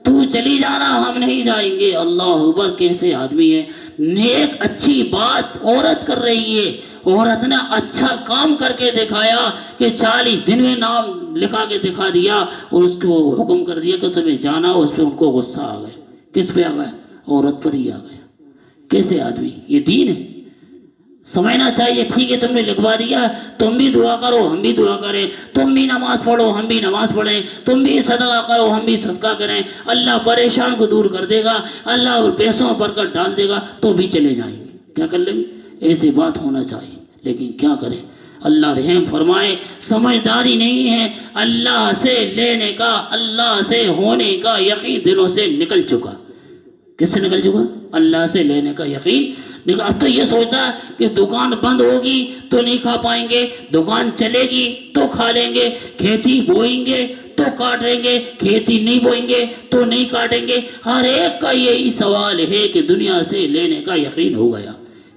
تو چلی جانا، ہم نہیں جائیں گے۔ اللہ اکبر، کیسے آدمی ہے! نیک اچھی بات عورت کر رہی ہے، عورت نے اچھا کام کر کے دکھایا کہ 40 دن میں نام لکھا کے دکھا دیا اور اس کو حکم کر دیا کہ تمہیں جانا ہو۔ اس پہ ان کو غصہ آ گیا۔ کس پہ آ گیا؟ عورت پر ہی آ گیا۔ کیسے آدمی! یہ دین ہے؟ سمجھنا چاہیے۔ ٹھیک ہے، تم نے لکھوا دیا، تم بھی دعا کرو، ہم بھی دعا کریں، تم بھی نماز پڑھو، ہم بھی نماز پڑھیں، تم بھی صدقہ کرو، ہم بھی صدقہ کریں، اللہ پریشان کو دور کر دے گا، اللہ پیسوں پر برکت ڈال دے گا، تو بھی چلے جائیں گے۔ کیا کر لیں گے؟ ایسی بات ہونا چاہیے، لیکن کیا کریں؟ اللہ رحم فرمائے، سمجھداری نہیں ہے۔ اللہ سے لینے کا، اللہ سے ہونے کا یقین دلوں سے نکل چکا۔ کس سے نکل چکا؟ اللہ سے لینے کا یقین۔ اب تو یہ سوچتا کہ دکان بند ہوگی تو نہیں کھا پائیں گے، دکان چلے گی تو کھا لیں گے، کھیتی بوئیں گے تو کاٹیں گے، کھیتی نہیں بوئیں گے تو نہیں کاٹیں گے۔ ہر ایک کا یہی سوال ہے کہ دنیا سے لینے کا یقین ہو گیا۔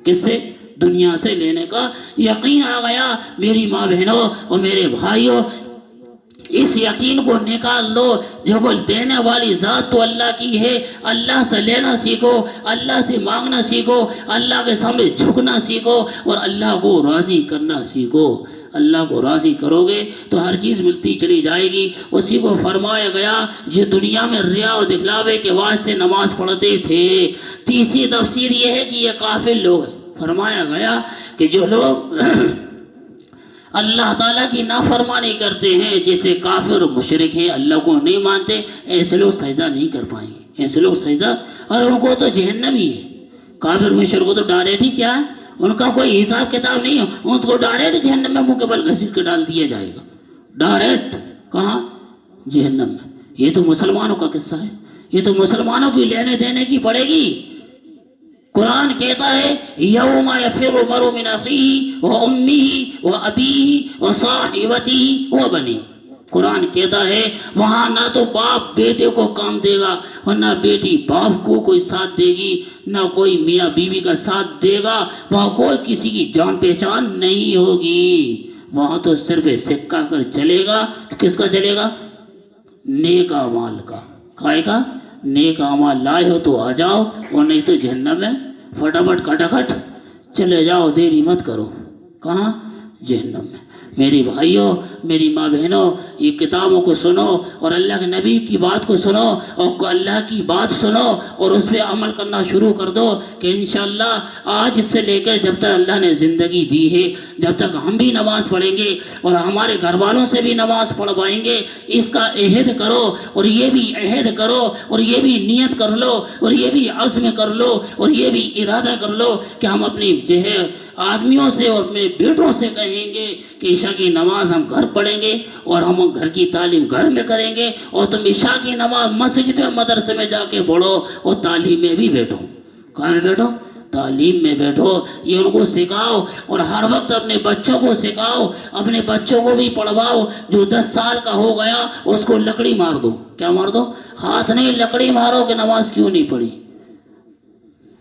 کس سے؟ دنیا سے لینے کا یقین آ گیا۔ میری ماں بہنوں اور میرے بھائیوں، اس یقین کو نکال دو، جو کو دینے والی ذات تو اللہ کی ہے۔ اللہ سے لینا سیکھو، اللہ سے مانگنا سیکھو، اللہ کے سامنے جھکنا سیکھو اور اللہ کو راضی کرنا سیکھو۔ اللہ کو راضی کرو گے تو ہر چیز ملتی چلی جائے گی۔ اسی کو فرمایا گیا جو دنیا میں ریا و دکھلاوے کے واسطے نماز پڑھتے تھے۔ تیسری تفسیر یہ ہے کہ یہ کافر لوگ ہیں۔ فرمایا گیا کہ جو لوگ اللہ تعالیٰ کی نافرمانی کرتے ہیں، جیسے کافر و مشرک ہیں، اللہ کو نہیں مانتے، ایسے لوگ سجدہ نہیں کر پائیں گے۔ ایسے لوگ سجدہ، اور ان کو تو جہنم ہی ہے۔ کافر مشرک کو تو ڈائریکٹ ہی کیا ہے، ان کا کوئی حساب کتاب نہیں ہے، ان کو ڈائریکٹ جہنم میں منہ کے بل گھسیٹ کے ڈال دیا جائے گا۔ ڈائریکٹ کہاں؟ جہنم میں۔ یہ تو مسلمانوں کا قصہ ہے، یہ تو مسلمانوں کی لینے دینے کی پڑے گی۔ قرآن کہتا ہے یوم یفر المرء من اخیہ وامہ وابیہ وصاحبتہ وبنیہ۔ قرآن کہتا ہے وہاں نہ تو باپ بیٹے کو کام دے گا اور نہ بیٹی باپ کو کوئی ساتھ دے گی، نہ کوئی میاں بیوی کا ساتھ دے گا، وہاں کوئی کسی کی جان پہچان نہیں ہوگی۔ وہاں تو صرف سکہ کر چلے گا۔ کس کا چلے گا؟ نیک اعمال کا۔ کائے کا؟ نیک اعمال لائے ہو تو آ جاؤ، اور نہیں تو جہنم میں فٹافٹ کھٹاکھٹ چلے جاؤ، دیری مت کرو۔ کہاں؟ جہنم میں۔ میری بھائیوں، میری ماں بہنوں، یہ کتابوں کو سنو اور اللہ کے نبی کی بات کو سنو اور اللہ کی بات سنو اور اس پہ عمل کرنا شروع کر دو کہ انشاءاللہ آج سے لے کر جب تک اللہ نے زندگی دی ہے، جب تک ہم بھی نماز پڑھیں گے اور ہمارے گھر والوں سے بھی نماز پڑھوائیں گے، اس کا عہد کرو اور یہ بھی عہد کرو اور یہ بھی نیت کر لو اور یہ بھی عزم کر لو اور یہ بھی ارادہ کر لو کہ ہم اپنی آدمیوں سے اور اپنے بیٹوں سے کہیں گے کہ عشاء کی نماز ہم گھر پڑھیں گے اور ہم گھر کی تعلیم گھر میں کریں گے، اور تم عشاء کی نماز مسجد میں مدرسے میں جا کے پڑھو اور تعلیم میں بھی بیٹھو۔ کہاں میں بیٹھو؟ تعلیم میں بیٹھو۔ یہ ان کو سکھاؤ اور ہر وقت اپنے بچوں کو سکھاؤ، اپنے بچوں کو بھی پڑھواؤ۔ جو 10 سال کا ہو گیا اس کو لکڑی مار دو۔ کیا مار دو؟ ہاتھ نہیں، لکڑی مارو کہ نماز کیوں نہیں پڑھی۔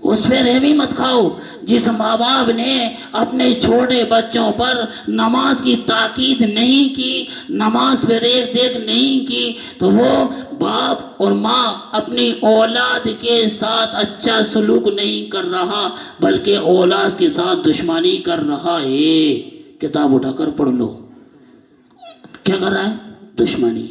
اس پہ رحمی مت کھاؤ۔ جس ماں باپ نے اپنے چھوٹے بچوں پر نماز کی تاکید نہیں کی، نماز پہ دیکھ دیکھ نہیں کی، تو وہ باپ اور ماں اپنی اولاد کے ساتھ اچھا سلوک نہیں کر رہا بلکہ اولاد کے ساتھ دشمنی کر رہا ہے۔ کتاب اٹھا کر پڑھ لو، کیا کر رہا ہے؟ دشمنی۔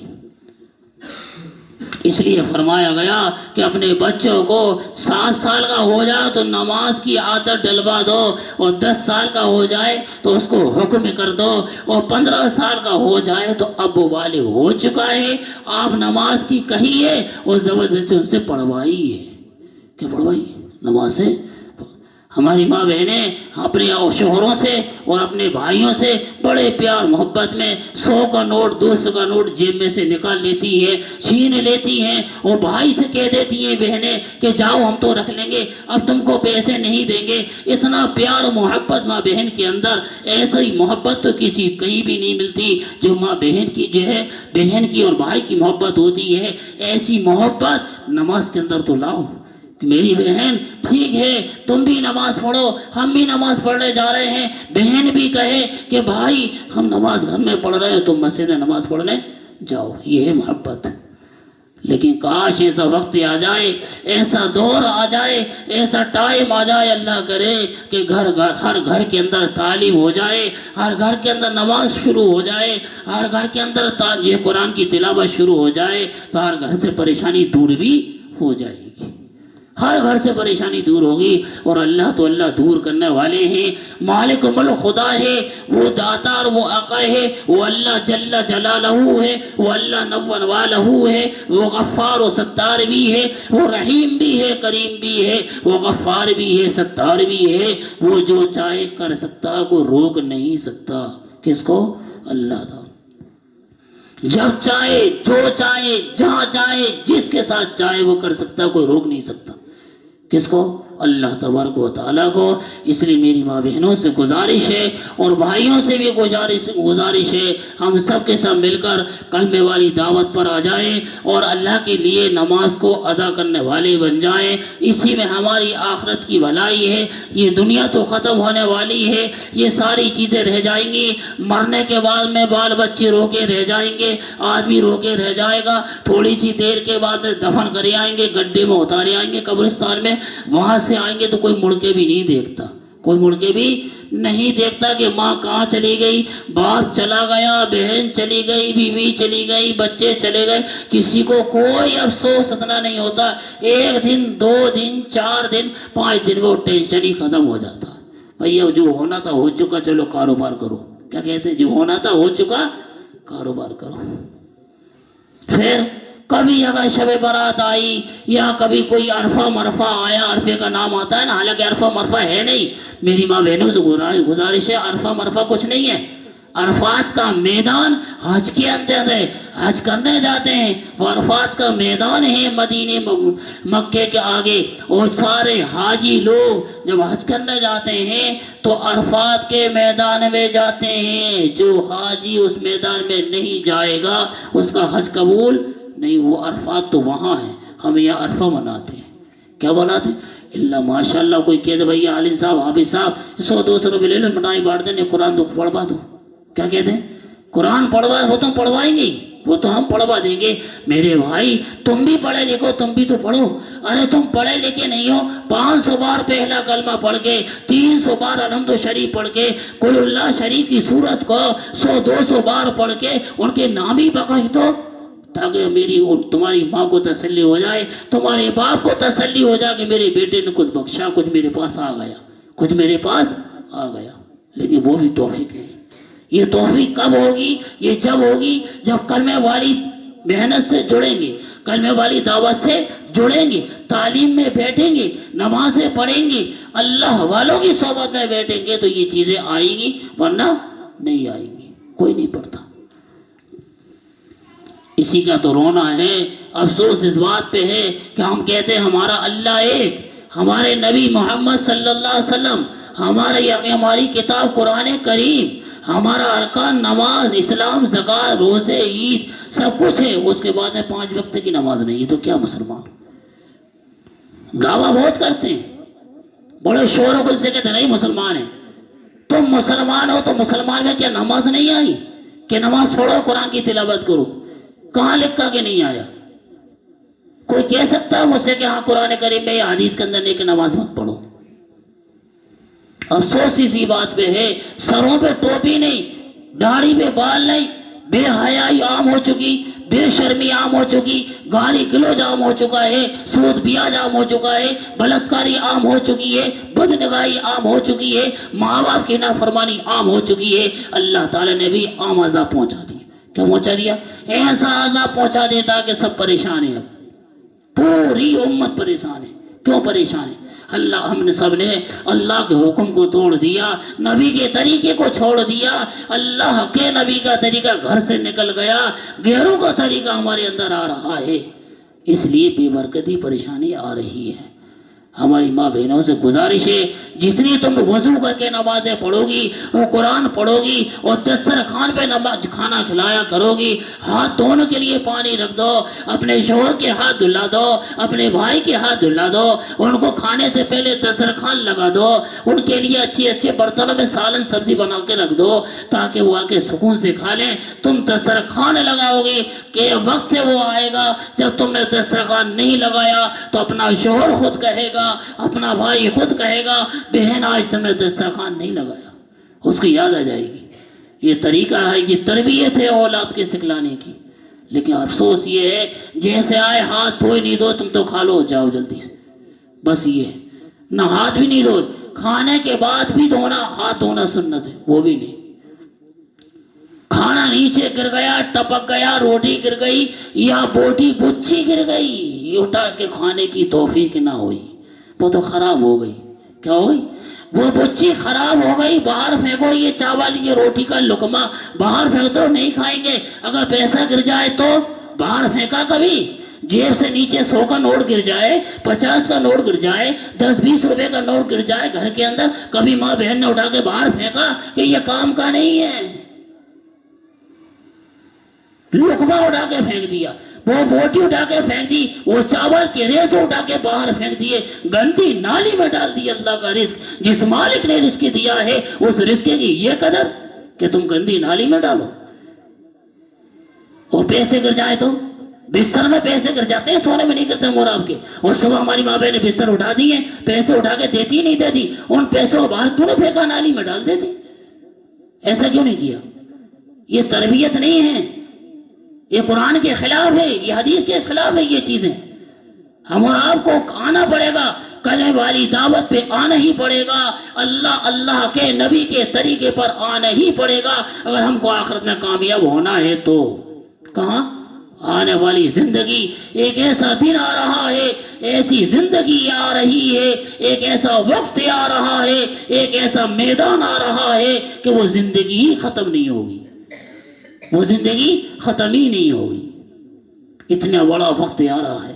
اس لیے فرمایا گیا کہ اپنے بچوں کو 7 سال کا ہو جائے تو نماز کی عادت ڈلوا دو، اور 10 سال کا ہو جائے تو اس کو حکم کر دو، اور 15 سال کا ہو جائے تو اب وہ بالغ ہو چکا ہے، آپ نماز کی کہی ہے اور زبردستی ان سے پڑھوائی ہے۔ کیا پڑھوائی؟ نماز سے ہماری ماں بہنیں اپنے شوہروں سے اور اپنے بھائیوں سے بڑے پیار محبت میں 100 کا نوٹ 200 کا نوٹ جیب میں سے نکال لیتی ہے، چھین لیتی ہیں، اور بھائی سے کہہ دیتی ہیں بہنیں کہ جاؤ ہم تو رکھ لیں گے، اب تم کو پیسے نہیں دیں گے۔ اتنا پیار و محبت ماں بہن کے اندر، ایسی محبت تو کسی کہیں بھی نہیں ملتی جو ماں بہن کی جو ہے، بہن کی اور بھائی کی محبت ہوتی ہے۔ ایسی محبت نماز کے اندر تو لاؤ کہ میری بہن ٹھیک ہے تم بھی نماز پڑھو، ہم بھی نماز پڑھنے جا رہے ہیں، بہن بھی کہے کہ بھائی ہم نماز گھر میں پڑھ رہے ہیں تم مسجد میں نماز پڑھنے جاؤ، یہ ہے محبت۔ لیکن کاش ایسا وقت آ جائے، ایسا دور آ جائے، ایسا ٹائم آ جائے، اللہ کرے کہ ہر گھر کے اندر تعلیم ہو جائے، ہر گھر کے اندر نماز شروع ہو جائے، ہر گھر کے اندر یہ قرآن کی تلاوت شروع ہو جائے، تو ہر گھر سے پریشانی دور بھی ہو جائے گی، ہر گھر سے پریشانی دور ہوگی۔ اور اللہ تو اللہ دور کرنے والے ہیں، مالک ملک خدا ہے، وہ داتا اور وہ آقا ہے، وہ اللہ جل جلالہ ہے، وہ اللہ نون والہ ہے، وہ غفار و ستار بھی ہے، وہ رحیم بھی ہے، کریم بھی ہے، وہ غفار بھی ہے، ستار بھی ہے، وہ جو چاہے کر سکتا، کوئی روک نہیں سکتا۔ کس کو؟ اللہ تعالیٰ، جب چاہے جو چاہے جہاں چاہے جس کے ساتھ چاہے وہ کر سکتا، کوئی روک نہیں سکتا۔ کس کو؟ اللہ تبارک و تعالیٰ کو۔ اس لیے میری ماں بہنوں سے گزارش ہے اور بھائیوں سے بھی گزارش ہے، ہم سب کے ساتھ مل کر کلمے والی دعوت پر آ جائیں اور اللہ کے لیے نماز کو ادا کرنے والے بن جائیں۔ اسی میں ہماری آخرت کی بھلائی ہے۔ یہ دنیا تو ختم ہونے والی ہے، یہ ساری چیزیں رہ جائیں گی، مرنے کے بعد میں بال بچے رو کے رہ جائیں گے، آدمی رو کے رہ جائے گا، تھوڑی سی دیر کے بعد میں دفن کرے آئیں گے، گڈھے میں اتارے آئیں گے قبرستان میں، وہاں سے آئیں گے تو کوئی مڑ کے بھی نہیں دیکھتا، کوئی مڑ کے بھی نہیں دیکھتا کہ ماں کہاں چلی گئی، باپ چلا گیا، بہن چلی گئی، بیوی چلی گئی، بچے چلے گئے، کسی کو کوئی افسوس اتنا نہیں ہوتا۔ 1 دن 2 دن 4 دن 5 دن وہ ٹینشن ہی ختم ہو جاتا۔ بھئی اب جو ہونا تھا ہو چکا، چلو کاروبار کرو، کیا کہتے ہیں، جو ہونا تھا ہو چکا، کاروبار کرو۔ پھر کبھی اگر شب برات آئی یا کبھی کوئی عرفہ مرفہ آیا، عرفے کا نام آتا ہے نا، حالانکہ عرفہ مرفہ ہے نہیں، میری ماں بہنوں سے گزارش ہے، عرفہ مرفہ کچھ نہیں ہے۔ عرفات کا میدان حج کے اندر ہے، حج کرنے جاتے ہیں، وہ عرفات کا میدان ہے مدینے مکے کے آگے، اور سارے حاجی لوگ جب حج کرنے جاتے ہیں تو عرفات کے میدان میں جاتے ہیں۔ جو حاجی اس میدان میں نہیں جائے گا اس کا حج قبول نہیں۔ وہ عرفات تو وہاں ہے، ہم یہاں عرفہ مناتے ہیں۔ کیا مناتے ہیں؟ اللہ ماشاءاللہ کوئی کہہ دے بھئی عالم صاحب حافظ صاحب 100-200 روپے لے لو، مٹائی بانٹ دینے، قرآن تو پڑھوا دو۔ کیا کہتے ہیں؟ قرآن پڑھوا، وہ تو پڑھوائیں گے، وہ تو ہم پڑھوا دیں گے۔ میرے بھائی تم بھی پڑھے لکھو، تم بھی تو پڑھو۔ ارے تم پڑھے لکھے نہیں ہو، 500 بار پہلا کلمہ پڑھ کے، 300 بار الحمد شریف پڑھ کے، قل اللہ شریف کی سورت کو 100-200 بار پڑھ کے ان کے نام ہی بخش دو، تاکہ میری تمہاری ماں کو تسلی ہو جائے، تمہارے باپ کو تسلی ہو جائے کہ میرے بیٹے نے کچھ بخشا، کچھ میرے پاس آ گیا، کچھ میرے پاس آ گیا۔ لیکن وہ بھی توفیق نہیں۔ یہ توفیق کب ہوگی؟ یہ جب ہوگی جب کلمے والی محنت سے جڑیں گے، کلمے والی دعوت سے جڑیں گے، تعلیم میں بیٹھیں گے، نمازیں پڑھیں گے، اللہ والوں کی صحبت میں بیٹھیں گے، تو یہ چیزیں آئیں گی، ورنہ نہیں آئیں گی۔ کوئی نہیں پڑھتا۔ اسی کا تو رونا ہے، افسوس اس بات پہ ہے کہ ہم کہتے ہیں ہمارا اللہ ایک، ہمارے نبی محمد صلی اللہ علیہ وسلم، ہماری کتاب قرآن کریم، ہمارا ارکان نماز، اسلام، زکوٰۃ، روزے، عید سب کچھ ہے، اس کے بعد میں 5 وقت کی نماز نہیں ہے، تو کیا مسلمان؟ دعویٰ بہت کرتے ہیں، بڑے شور و گل سے کہتے ہیں نہیں مسلمان ہیں۔ تم مسلمان ہو تو مسلمان میں کیا نماز نہیں آئی کہ نماز پڑھو، قرآن کی تلاوت کرو؟ کہاں لکھا کہ نہیں آیا؟ کوئی کہہ سکتا ہے مجھ سے کہ ہاں قرآن کریم میں یا حدیث کے اندر نہیں کہ نماز مت پڑھو؟ افسوس اسی بات پہ ہے، سروں پہ ٹوپی نہیں، داڑھی پہ بال نہیں، بے حیائی عام ہو چکی، بے شرمی عام ہو چکی، گالی گلوچ عام ہو چکا ہے، سود بیاج عام ہو چکا ہے، بلاتکاری عام ہو چکی ہے، بدنگاہی عام ہو چکی ہے، ماں باپ کی نافرمانی عام ہو چکی ہے۔ اللہ تعالیٰ نے بھی عام عذاب پہنچا دیا۔ کیا پہنچا دیا؟ ایسا عذاب پہنچا دیتا کہ سب پریشان ہیں، اب پوری امت پریشان ہے۔ کیوں پریشان ہے؟ ہم نے سب نے اللہ کے حکم کو توڑ دیا، نبی کے طریقے کو چھوڑ دیا، اللہ کے نبی کا طریقہ گھر سے نکل گیا، غیروں کا طریقہ ہمارے اندر آ رہا ہے، اس لیے بے برکتی پریشانی آ رہی ہے۔ ہماری ماں بہنوں سے گزارش ہے، جتنی تم وضو کر کے نمازیں پڑھو گی اور قرآن پڑھو گی اور دسترخوان پہ کھانا کھلایا کرو گی، ہاتھ دھونے کے لیے پانی رکھ دو، اپنے شوہر کے ہاتھ دھلا دو، اپنے بھائی کے ہاتھ دھلا دو، ان کو کھانے سے پہلے دسترخوان لگا دو، ان کے لیے اچھے اچھے برتنوں میں سالن سبزی بنا کے رکھ دو تاکہ وہ آ کے سکون سے کھا لیں۔ تم دسترخوان لگاؤ گی کہ وقت وہ آئے گا جب تم نے دسترخوان نہیں لگایا تو اپنا شوہر خود کہے گا، اپنا بھائی خود کہے گا، بہن آج تم نے دسترخوان نہیں لگایا، اس کی یاد آ جائے گی۔ یہ طریقہ ہے، یہ تربیت ہے اولاد کے سکھلانے کی، لیکن افسوس یہ ہے جیسے آئے ہاتھ دھوئے نہیں دو، تم تو کھا لو جاؤ جلدی سے، بس یہ نہ ہاتھ بھی نہیں دھوئے، کھانے کے بعد بھی دھونا، ہاتھ دھونا سنت ہے وہ بھی نہیں، کھانا نیچے گر گیا، ٹپک گیا، روٹی گر گئی یا بوٹی بچھی گر گئی، یہ اٹھا کے کھانے کی توفیق نہ ہوئی، وہ تو خراب ہو گئی۔ کیا ہو گئی؟ وہ بچی خراب ہو گئی، باہر پھینکو، یہ چاول یہ روٹی کا لقمہ باہر پھینک دو، نہیں کھائیں گے۔ اگر پیسہ گر جائے تو باہر پھینکا کبھی؟ جیب سے نیچے 100 کا نوٹ گر جائے، 50 کا نوٹ گر جائے، 10-20 روپے کا نوٹ گر جائے گھر کے اندر، کبھی ماں بہن نے اٹھا کے باہر پھینکا کہ یہ کام کا نہیں ہے؟ لقمہ اٹھا کے پھینک دیا، وہ بوٹی اٹھا کے پھینک دی، وہ چاول کے ریزے اٹھا کے باہر پھینک دیے، گندی نالی میں ڈال دی اللہ کا رزق۔ جس مالک نے رزق دیا ہے اس رزق کی یہ قدر کہ تم گندی نالی میں ڈالو۔ اور پیسے گر جائے تو بستر میں پیسے گر جاتے ہیں، سونے میں نہیں کرتے مور آپ کے۔ اور صبح ہماری ماں بہن نے بستر اٹھا دیے، پیسے اٹھا کے دیتی نہیں دیتی، ان پیسوں کو باہر کیوں نہیں پھینکا، نالی میں ڈال دیتی؟ ایسا کیوں نہیں کیا؟ یہ تربیت نہیں ہے، یہ قرآن کے خلاف ہے، یہ حدیث کے خلاف ہے یہ چیزیں۔ ہم اور آپ کو آنا پڑے گا، کلمے والی دعوت پہ آنا ہی پڑے گا، اللہ کے نبی کے طریقے پر آنا ہی پڑے گا اگر ہم کو آخرت میں کامیاب ہونا ہے تو۔ کہاں آنے والی زندگی، ایک ایسا دن آ رہا ہے، ایسی زندگی آ رہی ہے، ایک ایسا وقت آ رہا ہے، ایک ایسا میدان آ رہا ہے کہ وہ زندگی ہی ختم نہیں ہوگی، وہ زندگی ختم ہی نہیں ہوگی، اتنا بڑا وقت آ رہا ہے۔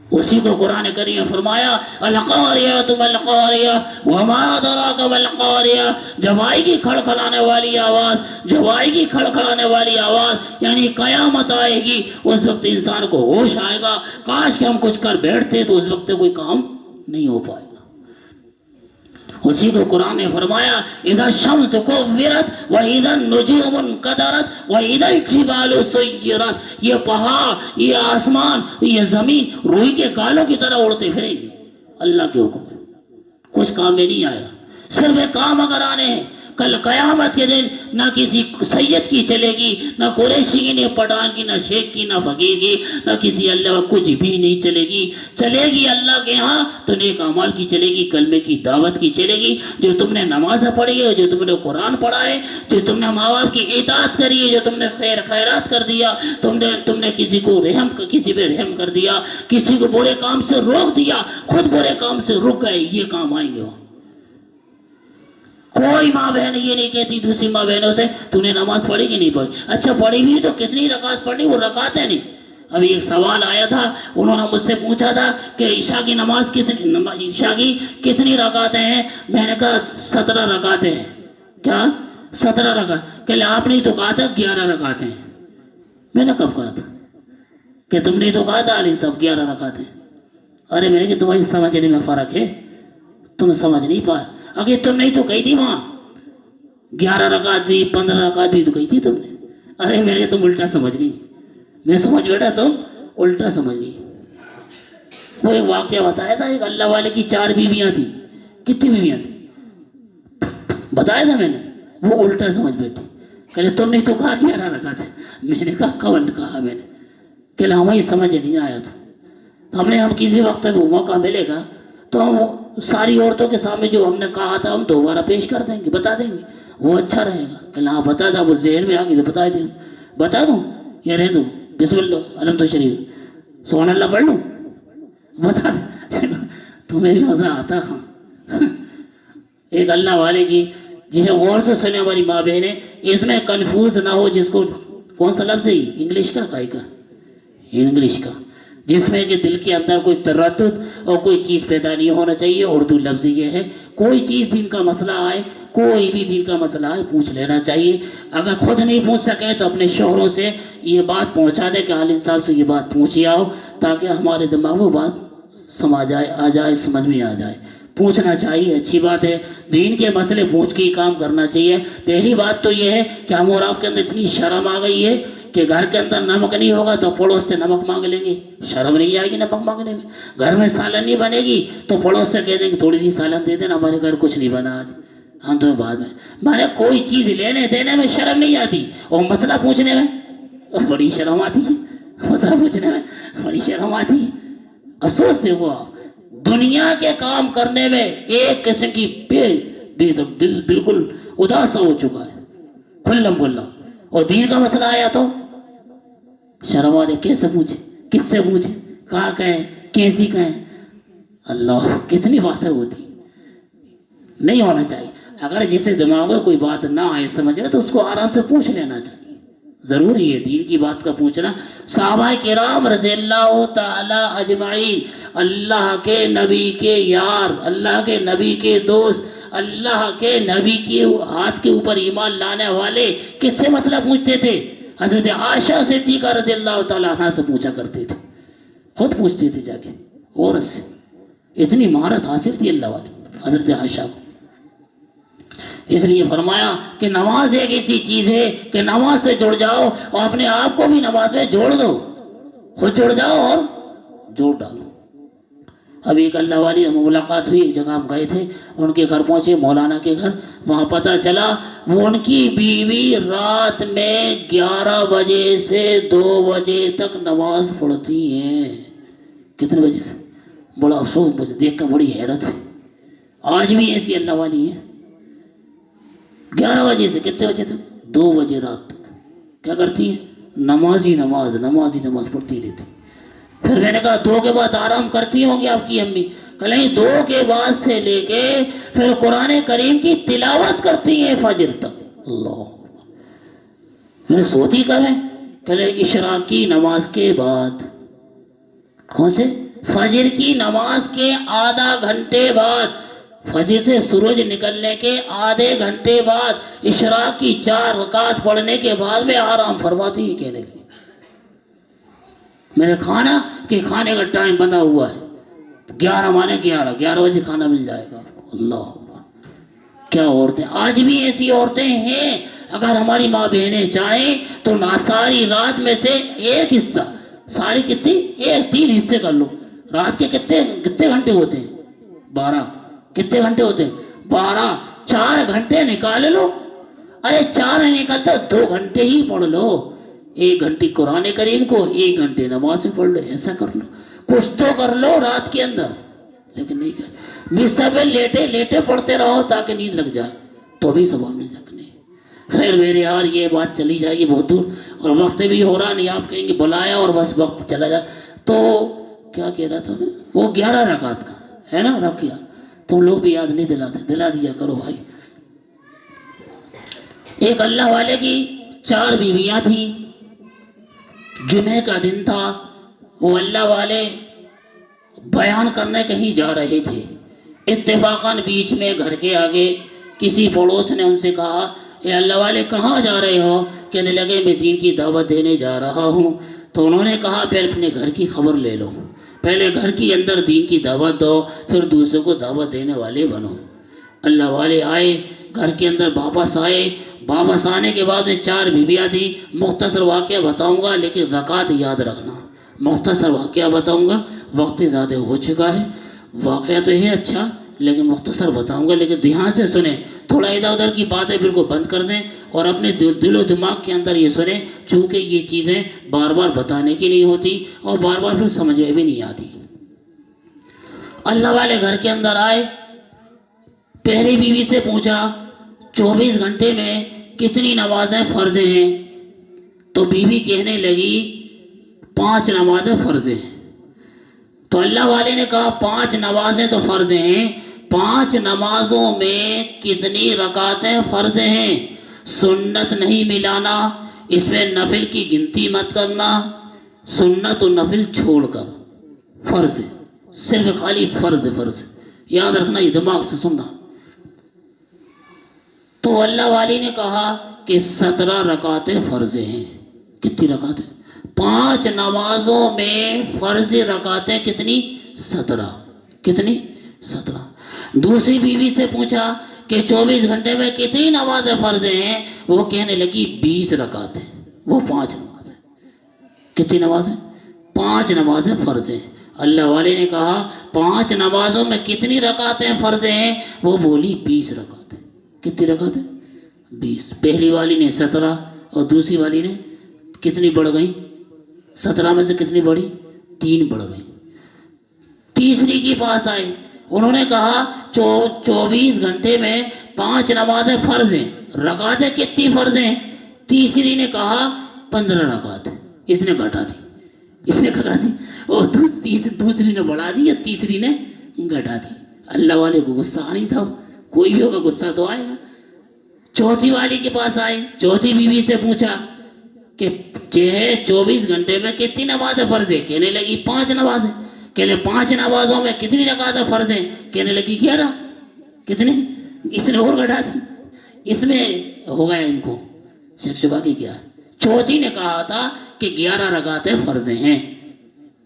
اسی کو قرآن کریم میں فرمایا القاریہ مالقاریہ وما ادراک مالقاریہ، جب آئے گی کھڑکھڑانے والی آواز، جب آئے گی کھڑکھڑانے والی آواز یعنی قیامت آئے گی، اس وقت انسان کو ہوش آئے گا، کاش کہ ہم کچھ کر بیٹھتے تو اس وقت کوئی کام نہیں ہو پائے گا۔ اسی کو قرآن نے فرمایا اذا الشمس کورت واذا النجوم انکدرت واذا الجبال سیرت، یہ پہاڑ، یہ آسمان، یہ زمین روئی کے گالوں کی طرح اڑتے پھریں گے اللہ کے حکم میں، کچھ کام میں نہیں آیا۔ صرف ایک کام اگر آنے ہیں، کل قیامت کے دن نہ کسی سید کی چلے گی، نہ قریشی کی، نہ پٹھان کی، نہ شیخ کی، نہ فقیر کی، نہ کسی اللہ، کچھ بھی نہیں چلے گی۔ چلے گی اللہ کے ہاں تو نیک اعمال کی چلے گی، کلمے کی دعوت کی چلے گی، جو تم نے نماز پڑھی ہے، جو تم نے قرآن پڑھا ہے، جو تم نے ماں باپ کی اطاعت کری ہے، جو تم نے خیرات کر دیا، تم نے کسی کو کسی پہ رحم کر دیا، کسی کو برے کام سے روک دیا، خود برے کام سے رک گئے، یہ کام آئیں گے وہاں۔ کوئی ماں بہن یہ نہیں کہتی دوسری ماں بہنوں سے تو نے نماز پڑھی کہ نہیں پڑھی، اچھا پڑھی بھی تو کتنی رکعت پڑھنی، وہ رکعتیں نہیں۔ ابھی ایک سوال آیا تھا، انہوں نے مجھ سے پوچھا تھا کہ عشاء کی نماز عشاء کی کتنی رکعتیں ہیں؟ میں نے کہا 17 رکعتیں ہیں۔ کیا 17 رکعت؟ کہ آپ نے تو کہا تھا 11 رکعتیں ہیں۔ میں نے کب کہا تھا؟ کہ تم نے تو کہا تھا علی صاحب 11 رکعتیں۔ ارے میں نے کہ تمہاری سمجھنے میں فرق ہے، تم سمجھ نہیں پائے۔ اگر تم نہیں تو کہی تھی وہاں 11 رکعت دی، 15 رکعت دی تو کہی تھی تم نے۔ ارے میں نے تم الٹا سمجھ گئی، میں سمجھ بیٹھا تم الٹا سمجھ گئی۔ وہ ایک واقعہ بتایا تھا، ایک اللہ والے کی 4 بیویاں تھیں۔ کتنی بیویاں تھیں بتایا تھا میں نے، وہ الٹا سمجھ بیٹھی، کہ تم نے تو کہا 11 رکعت ہے۔ میں نے کہا کون کہا؟ میں نے کہ ہمیں سمجھ نہیں آیا تو ہم نے کسی وقت وہ موقع ملے گا تو ہم ساری عورتوں کے سامنے جو ہم نے کہا تھا ہم دوبارہ پیش کر دیں گے، بتا دیں گے، وہ اچھا رہے گا۔ کہ ہاں بتا تھا، وہ ذہن میں آ گئی تو بتا دیں، بتا دوں یا رہ دوں؟ بسم اللہ الحمد شریف سبحان اللہ پڑھ لوں، بتا دیں۔ تمہیں بھی مزہ آتا خاں ایک اللہ والے کی جسے غور سے سنے ہماری ماں بہنیں، اس میں کنفیوز نہ ہو، جس کو کون سا لفظ ہے انگلش کا کائی کا انگلش کا، جس میں کہ دل کے اندر کوئی تردد اور کوئی چیز پیدا نہیں ہونا چاہیے۔ اردو لفظ یہ ہے، کوئی چیز دین کا مسئلہ آئے، کوئی بھی دین کا مسئلہ آئے پوچھ لینا چاہیے۔ اگر خود نہیں پوچھ سکے تو اپنے شوہروں سے یہ بات پہنچا دے کہ عالم صاحب سے یہ بات پوچھی آؤ، تاکہ ہمارے دماغ میں بات سمجھ آ جائے، سمجھ میں آ جائے۔ پوچھنا چاہیے، اچھی بات ہے، دین کے مسئلے پوچھ کے ہی کام کرنا چاہیے۔ پہلی بات تو یہ ہے کہ ہم اور آپ کے اندر اتنی شرم آ گئی ہے کہ گھر کے اندر نمک نہیں ہوگا تو پڑوس سے نمک مانگ لیں گے، شرم نہیں آئے گی نمک مانگنے میں۔ گھر میں سالن نہیں بنے گی تو پڑوس سے کہہ دیں کہ تھوڑی سی سالن دے دینا، ہمارے گھر کچھ نہیں بنا آج، ہم تمہیں بعد میں۔ مانے کوئی چیز لینے دینے میں شرم نہیں آتی، اور مسئلہ پوچھنے میں بڑی شرم آتی ہے، مسئلہ پوچھنے میں بڑی شرم آتی ہے۔ افسوس دیکھو آپ، دنیا کے کام کرنے میں ایک قسم کی دل بالکل اداس ہو چکا ہے، کھلم کھلا، اور دین کا مسئلہ آیا تو شرم آ جائے، کیسے پوچھے، کس سے پوچھے، کہاں کہیں، کیسی کہیں۔ اللہ، کتنی باتیں ہوتی، نہیں ہونا چاہیے۔ اگر جسے دماغ میں کوئی بات نہ آئے سمجھ میں تو اس کو آرام سے پوچھ لینا چاہیے، ضروری ہے دین کی بات کا پوچھنا۔ صحابہ کرام رضی اللہ تعالی اجمعین، اللہ کے نبی کے یار، اللہ کے نبی کے دوست، اللہ کے نبی کے ہاتھ کے اوپر ایمان لانے والے کس سے مسئلہ پوچھتے تھے؟ حضرت عائشہ صدیقہ رضی اللہ تعالیٰ عنہ سے پوچھا کرتے تھے، خود پوچھتے تھے جا کے عورت سے۔ اتنی مہارت حاصل تھی اللہ والے حضرت عائشہ کو۔ اس لیے فرمایا کہ نماز ایک ایسی چیز ہے کہ نماز سے جڑ جاؤ اور اپنے آپ کو بھی نماز میں جوڑ دو، خود جڑ جاؤ اور جوڑ ڈالو۔ ابھی ایک اللہ والی ملاقات ہوئی، ایک جگہ ہم گئے تھے، ان کے گھر پہنچے، مولانا کے گھر، وہاں پتہ چلا وہ ان کی بیوی رات میں 11 بجے سے 2 بجے تک نماز پڑھتی ہیں۔ کتنے بجے سے؟ بڑا افسوس، مجھے دیکھ کر بڑی حیرت ہے، آج بھی ایسی اللہ والی ہے۔ 11 بجے سے کتنے بجے تک؟ 2 بجے رات تک کیا کرتی ہے؟ نماز ہی نماز پڑھتی رہتی۔ پھر میں نے کہا 2 کے بعد آرام کرتی ہوں گی آپ کی امی؟ کہیں 2 کے بعد سے لے کے پھر قرآن کریم کی تلاوت کرتی ہیں فجر تک۔ اللہ، میں نے سوتی کب ہے؟ کہے اشراق کی نماز کے بعد۔ کون سے؟ فجر کی نماز کے آدھا گھنٹے بعد، فجر سے سورج نکلنے کے آدھے گھنٹے بعد، اشراق کی 4 رکعت پڑھنے کے بعد میں آرام فرماتی ہے۔ کہنے لگی میرے کھانے کا ٹائم بندہ ہوا ہے، 11 مانے 11 بجے کھانا مل جائے گا۔ اللہ، کیا عورتیں، آج بھی ایسی عورتیں ہیں۔ اگر ہماری ماں بہنیں چاہیں تو ساری رات میں سے ایک حصہ، ساری کتنی، 3 حصے کر لو۔ رات کے کتنے گھنٹے ہوتے ہیں؟ 12۔ کتنے گھنٹے ہوتے ہیں؟ 12۔ 4 گھنٹے نکال لو۔ ارے 4 نہیں نکالتا، 2 گھنٹے ہی پڑھ لو۔ 1 گھنٹے قرآن کریم کو، 1 گھنٹے نماز میں پڑھ لو، ایسا کر لو، کچھ تو کر لو رات کے اندر۔ لیکن نہیں کر، بستر پہ لیٹے لیٹے پڑھتے رہو تاکہ نیند لگ جائے تو بھی ثواب مل جائے۔ خیر میرے یار، یہ بات چلی جائے گی بہت دور، اور وقت بھی ہو رہا نہیں، آپ کہیں گے بلایا اور بس وقت چلا جائے۔ تو کیا کہہ رہا تھا میں؟ وہ 11 رکعت کا ہے نا، رکھ گیا۔ تم لوگ بھی یاد نہیں دلاتے، دلا دیا کرو بھائی۔ ایک اللہ والے کی 4 بیویاں تھیں، جمعے کا دن تھا، وہ اللہ والے بیان کرنے کہیں جا رہے تھے، اتفاقاً بیچ میں گھر کے آگے کسی پڑوس نے ان سے کہا، اے اللہ والے کہاں جا رہے ہو؟ کہنے لگے میں دین کی دعوت دینے جا رہا ہوں۔ تو انہوں نے کہا پہلے اپنے گھر کی خبر لے لو، پہلے گھر کے اندر دین کی دعوت دو، پھر دوسروں کو دعوت دینے والے بنو۔ اللہ والے آئے، گھر کے اندر واپس آئے، واپس آنے کے بعد میں 4 بیویاں تھیں۔ مختصر واقعہ بتاؤں گا لیکن رکعت یاد رکھنا، مختصر واقعہ بتاؤں گا، وقت زیادہ ہو چکا ہے۔ واقعہ تو ہے اچھا لیکن مختصر بتاؤں گا، لیکن دھیان سے سنیں، تھوڑا ادھر ادھر کی باتیں بالکل بند کر دیں اور اپنے دل و دماغ کے اندر یہ سنیں، چونکہ یہ چیزیں بار بار بتانے کی نہیں ہوتی اور بار بار پھر سمجھ میں بھی نہیں آتی۔ اللہ والے گھر کے اندر آئے، پہلی بیوی سے پوچھا 24 گھنٹے میں کتنی نمازیں فرض ہیں؟ تو بیوی کہنے لگی 5 نمازیں فرض ہیں۔ تو اللہ والے نے کہا 5 نمازیں تو فرض ہیں، 5 نمازوں میں کتنی رکعتیں فرض ہیں؟ سنت نہیں ملانا، اس میں نفل کی گنتی مت کرنا، سنت و نفل چھوڑ کر فرض ہے، صرف خالی فرض فرض، یاد رکھنا، یہ دماغ سے سننا۔ تو اللہ والی نے کہا کہ 17 رکعتیں فرض ہیں۔ کتنی رکعتیں؟ 5 نمازوں میں فرض رکعتیں کتنی؟ 17۔ کتنی؟ 17۔ دوسری بیوی سے پوچھا کہ 24 گھنٹے میں کتنی نمازیں فرض ہیں؟ وہ کہنے لگی 20 رکعتیں، وہ 5 نمازیں۔ کتنی نمازیں؟ 5 نمازیں فرض ہیں۔ اللہ والے نے کہا 5 نمازوں میں کتنی رکعتیں فرض ہیں؟ وہ بولی 20 رکعتیں۔ کتنی رکعتیں؟ 20۔ پہلی والی نے 17 اور دوسری والی نے کتنی بڑھ گئی؟ 17 میں سے کتنی بڑھی؟ 3 بڑھ گئی۔ تیسری کے پاس آئے، انہوں نے کہا 24 گھنٹے میں 5 نمازیں فرض ہیں، رکعتیں کتنی فرض ہیں؟ تیسری نے کہا 15 رکعتیں۔ اس نے گھٹا دی، اس نے گھٹا دی، اور دوسری نے بڑھا دی، یا تیسری نے گھٹا دی۔ اللہ والے کو غصہ نہیں تھا، کوئی بھی ہوگا غصہ تو آئے گا۔ چوتھی والی کے پاس آئے، چوتھی بیوی سے پوچھا کہ 24 گھنٹے میں کتنی نمازیں فرض ہیں؟ کہنے لگی 5 نمازیں۔ کہنے 5 نمازوں میں کتنی رکعتیں فرض ہیں؟ کہنے لگی 11۔ کتنی؟ اس نے اور گھٹا دی، اس میں ہو گیا ان کو شک شبہ کی کیا۔ چوتھی نے کہا تھا کہ 11 رکعتیں فرض ہیں۔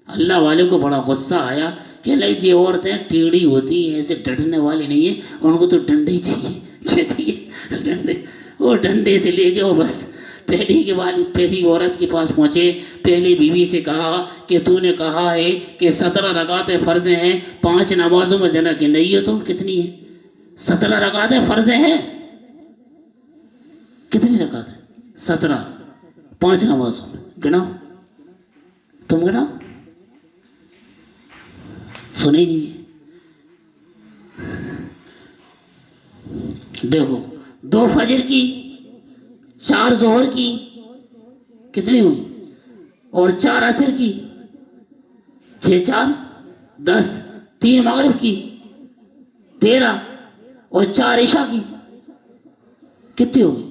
اللہ والے کو بڑا غصہ آیا کہ یہ عورتیں ٹیڑھی ہوتی ہیں، ایسے ڈٹنے والی نہیں ہیں، ان کو تو ڈنڈے ہی چاہیے۔ کیا چاہیے؟ ڈنڈے۔ وہ ڈنڈے سے لے کے وہ بس پہلی عورت کے پاس پہنچے، پہلی بیوی سے کہا کہ تو نے کہا ہے کہ 17 رکعتیں فرض ہیں، 5 نمازوں میں جنا کہ نہیں ہو تم، کتنی ہے؟ 17 رکعتیں فرض ہیں۔ کتنی رکعتیں؟ 17۔ 5 نمازوں میں گناؤ، تم گناؤ، سنے نہیں۔ دیکھو 2 فجر کی، 4 ظہر کی، کتنی ہوئی؟ اور 4 عصر کی، 6 4 10، 3 مغرب کی 13، اور 4 عشاء کی، کتنی ہوئی؟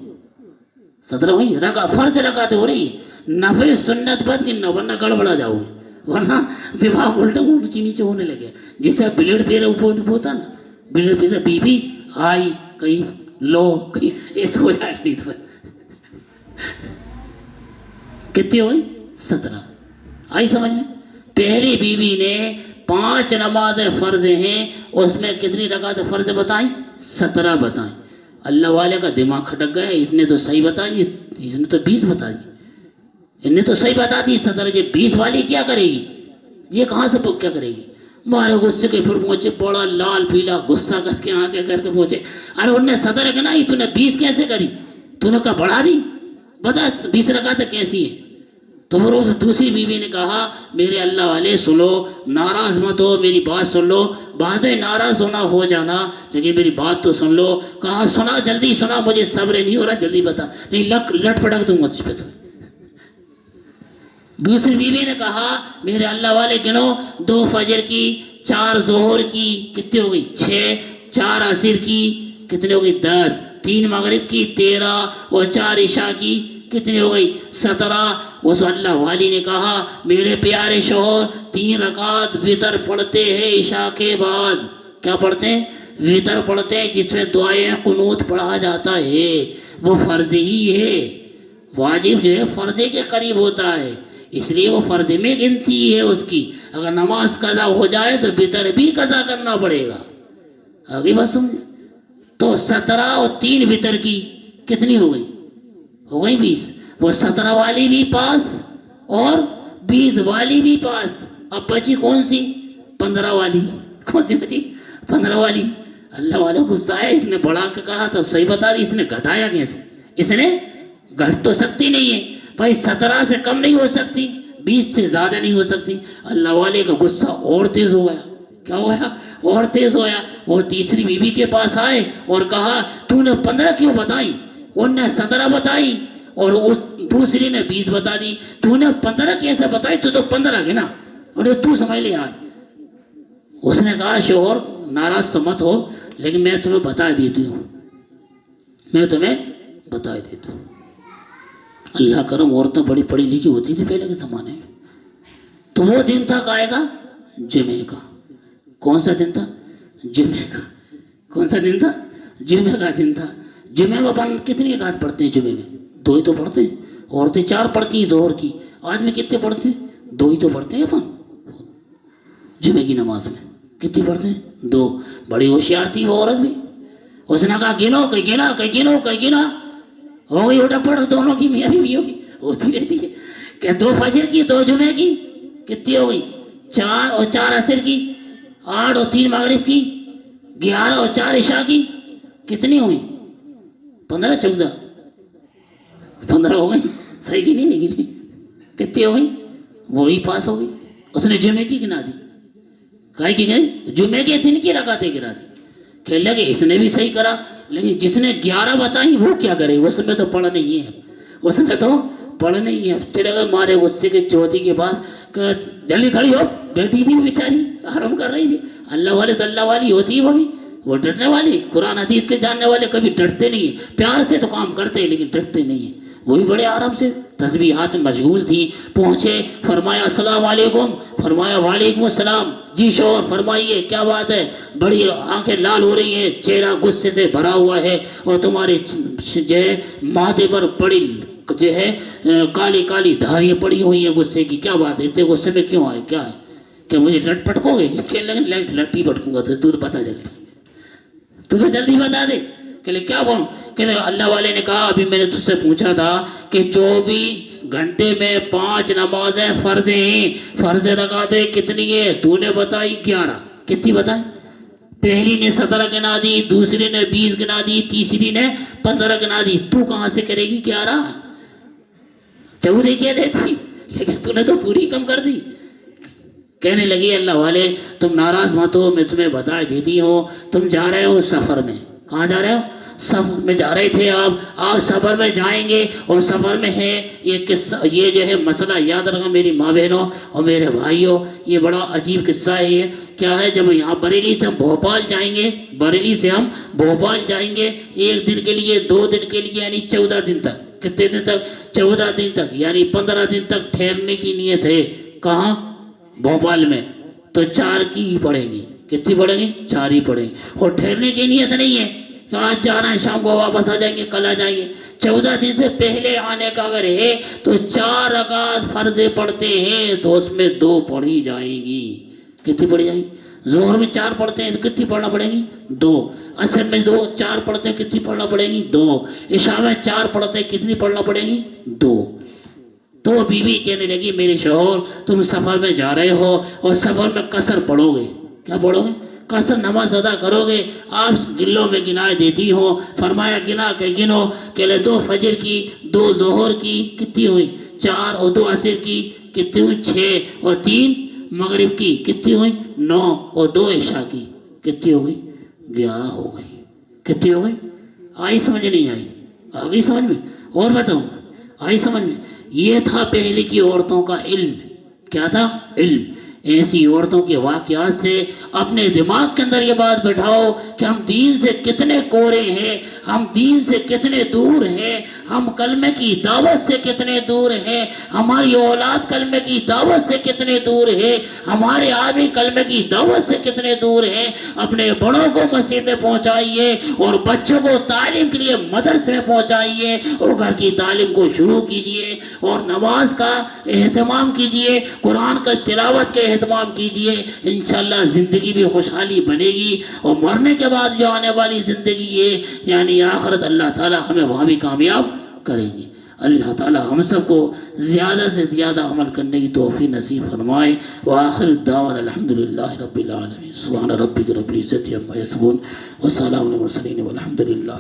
17 ہوئی۔ فرض رکعتیں ہو رہی ہے، نفل سنت بد گننا، ورنہ گڑبڑا جاؤ گے، ورنہ دماغ الٹا نیچے نیچے ہونے لگے، جیسا بلیڈ پھیرا اوپر ہوتا نا، بلیڈ پھیرا بی بی آئی کہیں لو کہیں ایسا ہو جائے نہیں تو۔ کتنی ہوئی؟ 17۔ آئی سمجھ میں؟ پہلی بیوی نے 5 نمازیں فرض ہیں، اس میں کتنی رکعتیں فرض بتائیں؟ 17 بتائیں۔ اللہ والے کا دماغ کھٹک گیا، اس نے تو صحیح بتائی، اس نے تو 20 بتا دی، ان نے تو صحیح بتا دی 17۔ یہ 20 والی کیا کرے گی؟ یہ کہاں سے کیا کرے گی؟ مارے غصے کے پھر پہنچے، بڑا لال پیلا غصہ کر کے آگے کر کے پہنچے، ارے انہوں نے 17 گنائی، تو نے 20 کیسے کری؟ تو نے کہا بڑھا دی، بتا 20 رکعتیں کیسی ہیں؟ تو وہ دوسری بیوی نے کہا میرے اللہ والے سنو، ناراض مت ہو، میری بات سن لو، بعد میں ناراض ہونا ہو جانا، لیکن میری بات تو سن لو۔ کہا سنا، جلدی سنا، مجھے صبر نہیں ہو رہا، جلدی بتا، نہیں لٹ پٹک دوں مجھ پہ تمہیں۔ دوسری بیوی نے کہا میرے اللہ والے گنو، 2 فجر کی، 4 ظہر کی، کتنی ہو گئی؟ 6، 4 عصر کی، کتنی ہو گئی؟ 10، 3 مغرب کی، 13، اور 4 عشاء کی، کتنی ہو گئی؟ 17۔ اس اللہ والی نے کہا میرے پیارے شوہر 3 رکعت وتر پڑھتے ہیں عشاء کے بعد۔ کیا پڑھتے ہیں؟ وتر پڑھتے ہیں، جس میں دعائیں قنوت پڑھا جاتا ہے، وہ فرض ہی ہے۔ واجب جو ہے فرض کے قریب ہوتا ہے، اس لیے وہ فرض میں گنتی ہے اس کی۔ اگر نماز قضا ہو جائے تو وتر بھی قضا کرنا پڑے گا۔ آگے بات سمجھ؟ تو 17 اور 3 وتر کی کتنی ہو گئی؟ ہو گئی 20۔ وہ 17 والی بھی پاس اور 20 والی بھی پاس۔ اب بچی کون سی؟ 15 والی۔ کون سی بچی؟ 15 والی۔ اللہ والے غصہ آیا، اس نے بڑھا کے کہا تو صحیح بتا دی، اس نے گھٹایا کیسے؟ اس نے گھٹ تو سکتی نہیں ہے بھائی، 17 سے کم نہیں ہو سکتی، 20 سے زیادہ نہیں ہو سکتی۔ اللہ والے کا غصہ اور تیز ہو گیا۔ کیا ہو گیا؟ اور تیز ہویا۔ وہ تیسری بیوی کے پاس آئے اور کہا تو نے 15 کیوں بتائی؟ انہوں نے 17 بتائی اور دوسری نے 20 بتا دی، تو نے 15 کیسے بتائی؟ تو 15 گنا، اور تو سمجھ لے آئے اس نے کہا شوہر ناراض تو مت ہو لیکن میں تمہیں بتا دیتی ہوں، میں تمہیں بتا دیتا ہوں۔ اللہ کرم عورتیں بڑی پڑھی لکھی ہوتی تھی پہلے کے زمانے میں۔ تو وہ دن تھا کائے کا؟ جمعے کا۔ کون سا دن تھا؟ جمعے کا۔ کون سا دن تھا؟ جمعے کا دن تھا۔ جمعے میں اپن کتنی رکعت پڑھتے ہیں جمعے میں؟ 2 ہی تو پڑھتے ہیں۔ عورتیں 4 پڑھتی ہیں ظہر کی، آج میں کتنے پڑھتے ہیں؟ 2 ہی تو پڑھتے ہیں اپن جمعے کی نماز میں۔ کتنی پڑھتے ہیں؟ 2۔ بڑی ہوشیار تھی وہ عورت بھی، اس نے کہا گنو کہ گنا کہ گنو کہ گنا، ہو گئی اٹھا پڑھ دونوں کی، میاں بیویوں کی ہوتی رہتی ہے کہ 2 فجر کی 2 جمعے کی کتنی ہو گئی؟ 4 اور 4 عصر کی، 8 اور 3 مغرب کی، 11 اور 4 عشاء کی، کتنی ہوئی؟ 15 14 15 ہو گئی، صحیح کی نہیں گنی؟ کتنی ہو گئی؟ وہی پاس ہو گئی۔ اس نے جمعے کی گنا دی، کہا کہ جمعے کے دن کی رکعتیں گنا دی۔ کہنے لگے اس نے بھی صحیح کرا، لیکن جس نے 11 بتائی وہ کیا کرے؟ اس میں تو پڑھ نہیں ہے، اس میں تو پڑھ نہیں ہے۔ چلے گئے مارے غصے کے چوتھی کے پاس کہ جلدی کھڑی ہو، بیٹھی تھی بیچاری آرام کر رہی تھی۔ اللہ والے تو اللہ والی ہوتی ہے، وہ بھی وہ ڈرنے والی، قرآن حدیث کے جاننے والے کبھی ڈرتے نہیں ہیں، پیار سے تو کام کرتے ہیں لیکن ڈرتے نہیں ہیں۔ وہی بڑے آرام سے تسبیحات میں مشغول تھی۔ پہنچے، فرمایا السلام علیکم، فرمایا وعلیکم السلام، جی شوہر فرمائیے کیا بات ہے؟ بڑی آنکھیں لال ہو رہی ہیں، چہرہ غصے سے بھرا ہوا ہے، اور تمہارے جو ہے ماتھے پر بڑی جو ہے کالی کالی دھاریاں پڑی ہوئی ہیں غصے کی، کیا بات ہے؟ اتنے غصے میں کیوں آئے؟ کیا ہے کہ مجھے لٹ پٹکو گے؟ لٹ ہی پٹکوں گا تو بتا جلدی، تو جلدی بتا دے۔ کہ کیا بولوں؟ کہ اللہ والے نے کہا ابھی میں نے تجھ سے پوچھا تھا کہ 24 گھنٹے میں 5 نمازیں فرض ہیں، فرض رکعتیں کتنی ہیں؟ تو نے بتائی 11۔ کتنی بتائی؟ پہلی نے 17 گنا دی، دوسری نے 20 گنا دی، تیسری نے 15 گنا دی۔ تو کہاں سے کرے گی 11؟ 14 کہہ دیتی، لیکن تو نے تو پوری کم کر دی۔ کہنے لگی اللہ والے تم ناراض مت ہو، میں تمہیں بتا دیتی ہوں، تم جا رہے ہو سفر میں۔ کہاں جا رہے ہو؟ سفر میں جا رہے تھے آپ سفر میں جائیں گے، اور سفر میں ہے یہ قصہ، یہ جو ہے مسئلہ یاد رکھنا میری ماں بہنوں اور میرے بھائیوں، یہ بڑا عجیب قصہ ہے۔ یہ کیا ہے؟ جب یہاں بریلی سے ہم بھوپال جائیں گے، بریلی سے ہم بھوپال جائیں گے 1 دن کے لیے، 2 دن کے لیے، یعنی 14 دن تک۔ کتنے دن تک؟ 14 دن تک، یعنی 15 دن تک ٹھہرنے کی نیت ہے۔ کہاں؟ بھوپال میں۔ تو 4 کی ہی پڑھیں گی۔ کتنی پڑھیں گے؟ 4 ہی پڑھیں گے، اور ٹھہرنے کی نیت نہیں ہے کہ آج جانا ہے شام کو واپس آ جائیں گے، کل آ جائیں گے۔ 14 دن سے پہلے آنے کا اگر ہے تو 4 رکعت فرض پڑھتے ہیں تو اس میں 2 پڑھی جائیں گی۔ کتنی پڑھی جائیں گی؟ ظہر میں 4 پڑھتے ہیں تو کتنی پڑھنا پڑیں گی؟ 2۔ عصر میں 4 پڑھتے ہیں، کتنی پڑھنا پڑیں گی؟ 2۔ عشاء میں 4 پڑھتے ہیں، کتنی پڑھنا پڑیں گی؟ 2۔ تو وہ بیوی کہنے لگی میرے شوہر تم سفر میں جا رہے ہو اور سفر میں قصر پڑھو گے۔ کیا پڑھو گے؟ قصر نماز ادا کرو گے۔ آپ گلوں میں گنائے دیتی ہو، فرمایا گنا کہ گنو، کہ 2 فجر کی، 2 ظہر کی، کتنی ہوئی؟ 4، اور 2 عصر کی کتنی ہوئی؟ 6، اور 3 مغرب کی کتنی ہوئی؟ 9، اور 2 عشاء کی کتنی ہو گئی؟ 11 ہو گئی۔ کتنی ہو گئی؟ آئی سمجھ نہیں آئی؟ آ گئی سمجھ میں؟ اور بتاؤں، آئی سمجھ میں؟ یہ تھا پہلے کی عورتوں کا علم۔ کیا تھا؟ علم۔ ایسی عورتوں کے واقعات سے اپنے دماغ کے اندر یہ بات بٹھاؤ کہ ہم دین سے کتنے کورے ہیں، ہم دین سے کتنے دور ہیں، ہم کلمے کی دعوت سے کتنے دور ہیں، ہماری اولاد کلمے کی دعوت سے کتنے دور ہے، ہمارے آدمی کلمے کی دعوت سے کتنے دور ہیں۔ اپنے بڑوں کو مسجد میں پہنچائیے، اور بچوں کو تعلیم کے لیے مدرسے میں پہنچائیے، اور گھر کی تعلیم کو شروع کیجیے، اور نماز کا اہتمام کیجیے، قرآن کا تلاوت کے اہتمام کیجیے۔ انشاءاللہ زندگی بھی خوشحالی بنے گی، اور مرنے کے بعد جو آنے والی زندگی ہے یعنی آخرت، اللہ تعالی ہمیں وہاں بھی کامیاب کریں گے۔ اللہ تعالی ہم سب کو زیادہ سے زیادہ عمل کرنے کی توفیق نصیب فرمائے۔ وآخر الدعوانا الحمدللہ رب العالمین۔ سبحان ربک رب العزت عما یصفون، وسلام علی المرسلین والحمدللہ۔